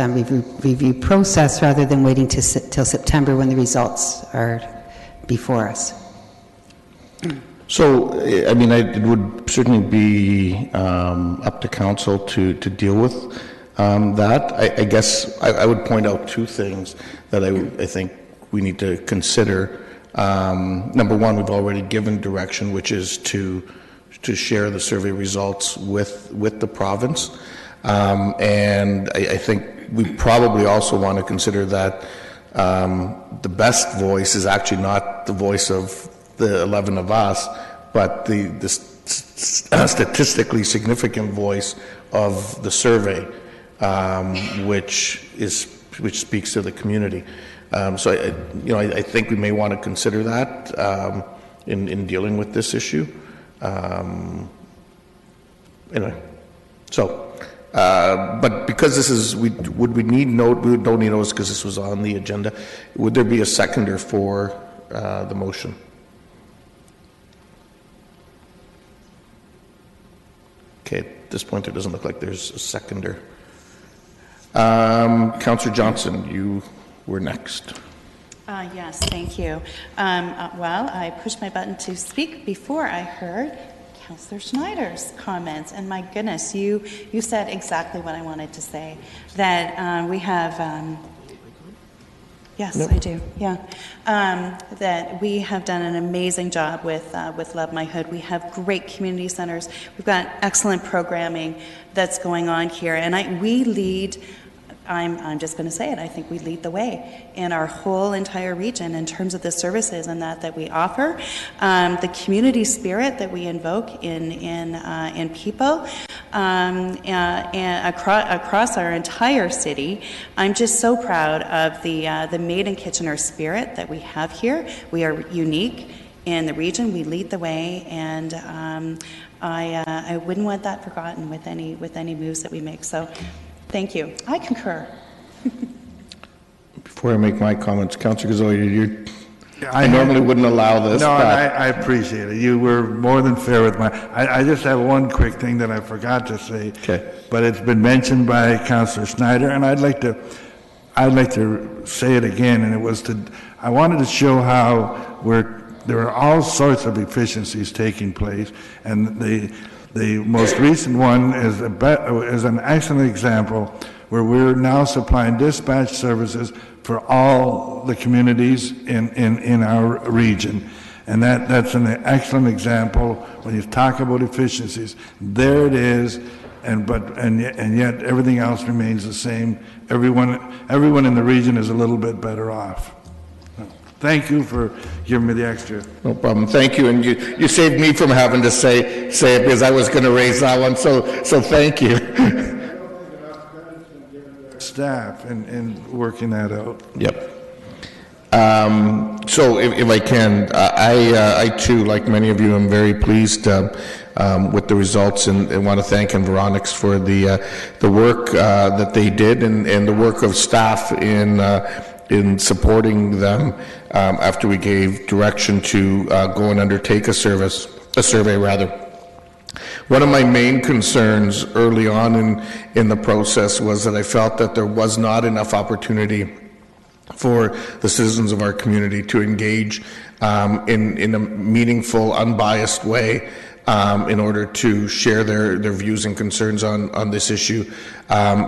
review process, rather than waiting till September when the results are before us. So, it would certainly be up to council to deal with that. I guess I would point out two things that I think we need to consider. Number one, we've already given direction, which is to share the survey results with the province. And I think we probably also want to consider that the best voice is actually not the voice of the 11 of us, but the statistically significant voice of the survey, which speaks to the community. So I think we may want to consider that in dealing with this issue. Anyway, so but because this is, we don't need notice because this was on the agenda. Would there be a seconder for the motion? Okay, at this point, it doesn't look like there's a seconder. Councillor Johnson, you were next. Yes, thank you. Well, I pushed my button to speak before I heard Councillor Schneider's comments, and my goodness, you said exactly what I wanted to say. That we have. Yes, nope. I do. Yeah, that we have done an amazing job with Love My Hood. We have great community centers. We've got excellent programming that's going on here, and we lead. I'm just going to say it. I think we lead the way in our whole entire region in terms of the services and that we offer, the community spirit that we invoke in people, and across our entire city. I'm just so proud of the Made in Kitchener spirit that we have here. We are unique in the region. We lead the way, and I wouldn't want that forgotten with any moves that we make. So. Thank you. I concur. Before I make my comments, Councillor Gazzola, I normally wouldn't allow this. No, but I appreciate it. You were more than fair with I just have one quick thing that I forgot to say. Okay. But it's been mentioned by Councillor Schneider, and I'd like to say it again. And I wanted to show how there are all sorts of efficiencies taking place, and the most recent one is an excellent example where we're now supplying dispatch services for all the communities in our region. And that's an excellent example when you talk about efficiencies. There it is, and yet everything else remains the same. Everyone in the region is a little bit better off. Thank you for giving me the extra. No problem. Thank you. And you saved me from having to say it because I was going to raise that one. So thank you. Staff and working that out. Yep. So if I can, I too, like many of you, am very pleased with the results, and want to thank Environics for the work that they did, and the work of staff in supporting them after we gave direction to go and undertake a survey rather. One of my main concerns early on in the process was that I felt that there was not enough opportunity for the citizens of our community to engage in a meaningful, unbiased way in order to share their views and concerns on this issue,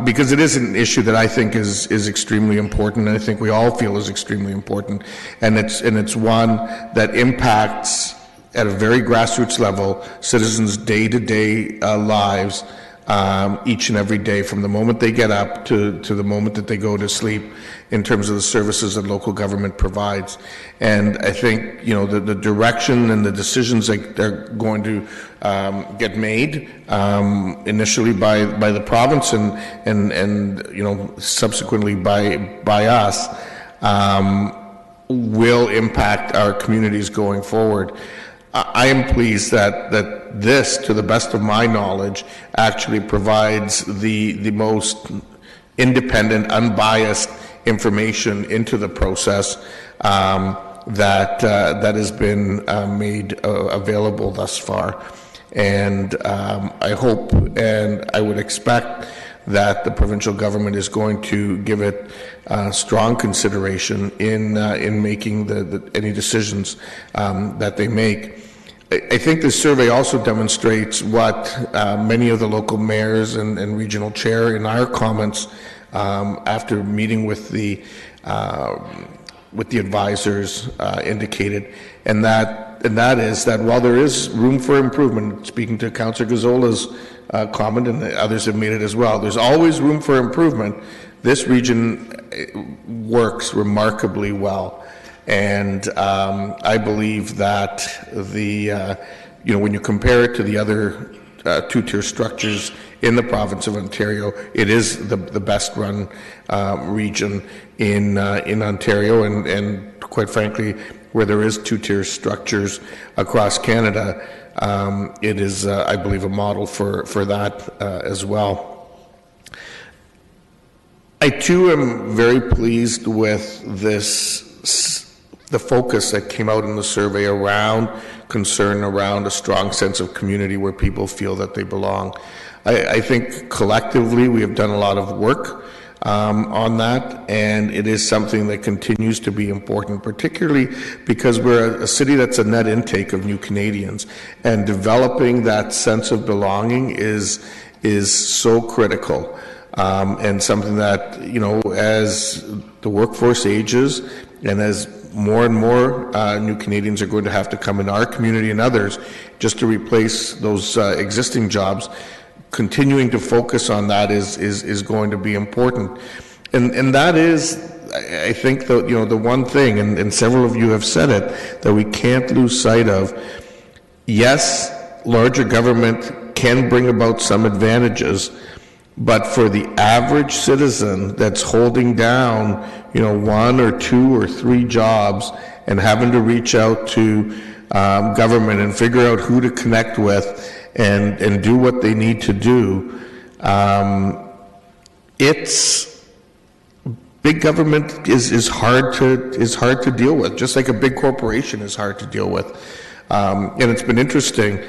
because it is an issue that I think is extremely important, and I think we all feel is extremely important, and it's one that impacts at a very grassroots level citizens' day-to-day lives each and every day, from the moment they get up to the moment that they go to sleep, in terms of the services that local government provides. And I think, the direction and the decisions that they're going to get made initially by the province and subsequently by us will impact our communities going forward. I am pleased that this, to the best of my knowledge, actually provides the most independent, unbiased information into the process that has been made available thus far. And I hope and I would expect that the provincial government is going to give it strong consideration in making any decisions that they make. I think this survey also demonstrates what many of the local mayors and regional chair in our comments after meeting with the advisors indicated, and that is that while there is room for improvement, speaking to Councillor Gazzola's comment, and others have made it as well, there's always room for improvement. This region works remarkably well. And I believe that when you compare it to the other two-tier structures in the province of Ontario, it is the best run region in Ontario, and quite frankly, where there is two-tier structures across Canada, it is, I believe, a model for that as well. I too am very pleased with the focus that came out in the survey around concern around a strong sense of community where people feel that they belong. I think collectively we have done a lot of work on that, and it is something that continues to be important, particularly because we're a city that's a net intake of new Canadians, and developing that sense of belonging is so critical, and something that, as the workforce ages and as more and more new Canadians are going to have to come in our community and others just to replace those existing jobs, continuing to focus on that is going to be important. And that is, I think, the one thing, and several of you have said it, that we can't lose sight of. Yes, larger government can bring about some advantages, but for the average citizen that's holding down, one or two or three jobs and having to reach out to government and figure out who to connect with and do what they need to do, it's big government is hard to deal with, just like a big corporation is hard to deal with. And it's been interesting.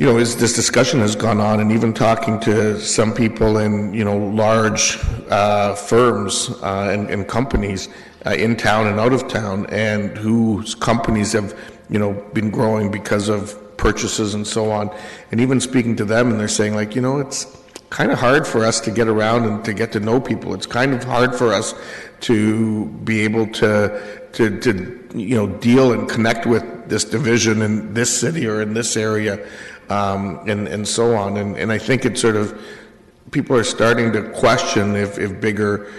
As this discussion has gone on, and even talking to some people in, large firms and companies in town and out of town, and whose companies have, been growing because of purchases and so on, and even speaking to them, and they're saying, it's kind of hard for us to get around and to get to know people. It's kind of hard for us to be able to deal and connect with this division in this city or in this area. And so on. And I think it's people are starting to question if bigger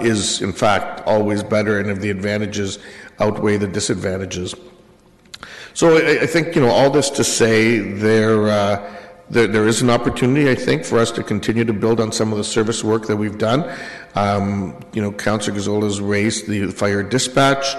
is in fact always better, and if the advantages outweigh the disadvantages. So I think, all this to say, there there is an opportunity, I think, for us to continue to build on some of the service work that we've done. Councillor Gazzola has raised the fire dispatch.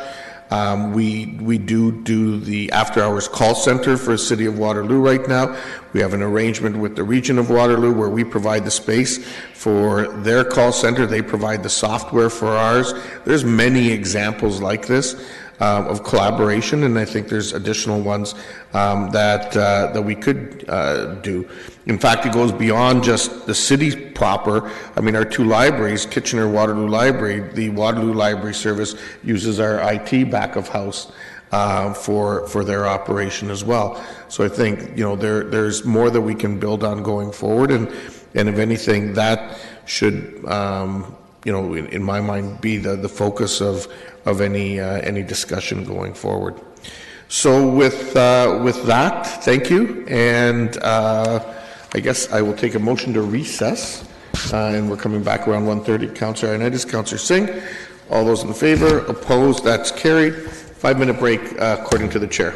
We do the after-hours call center for the City of Waterloo right now. We have an arrangement with the Region of Waterloo where we provide the space for their call center. They provide the software for ours. There's many examples like this of collaboration, and I think there's additional ones that we could do. In fact, it goes beyond just the city proper. I mean, our two libraries, Kitchener-Waterloo Library, the Waterloo Library Service uses our IT back of house for their operation as well. So I think, there's more that we can build on going forward, and if anything, that should, in my mind, be the focus of any discussion going forward. So with that, thank you, and I guess I will take a motion to recess, and we're coming back around 1:30. Councillor Ioannidis, Councillor Singh, all those in favor, opposed, that's carried. 5-minute break according to the chair.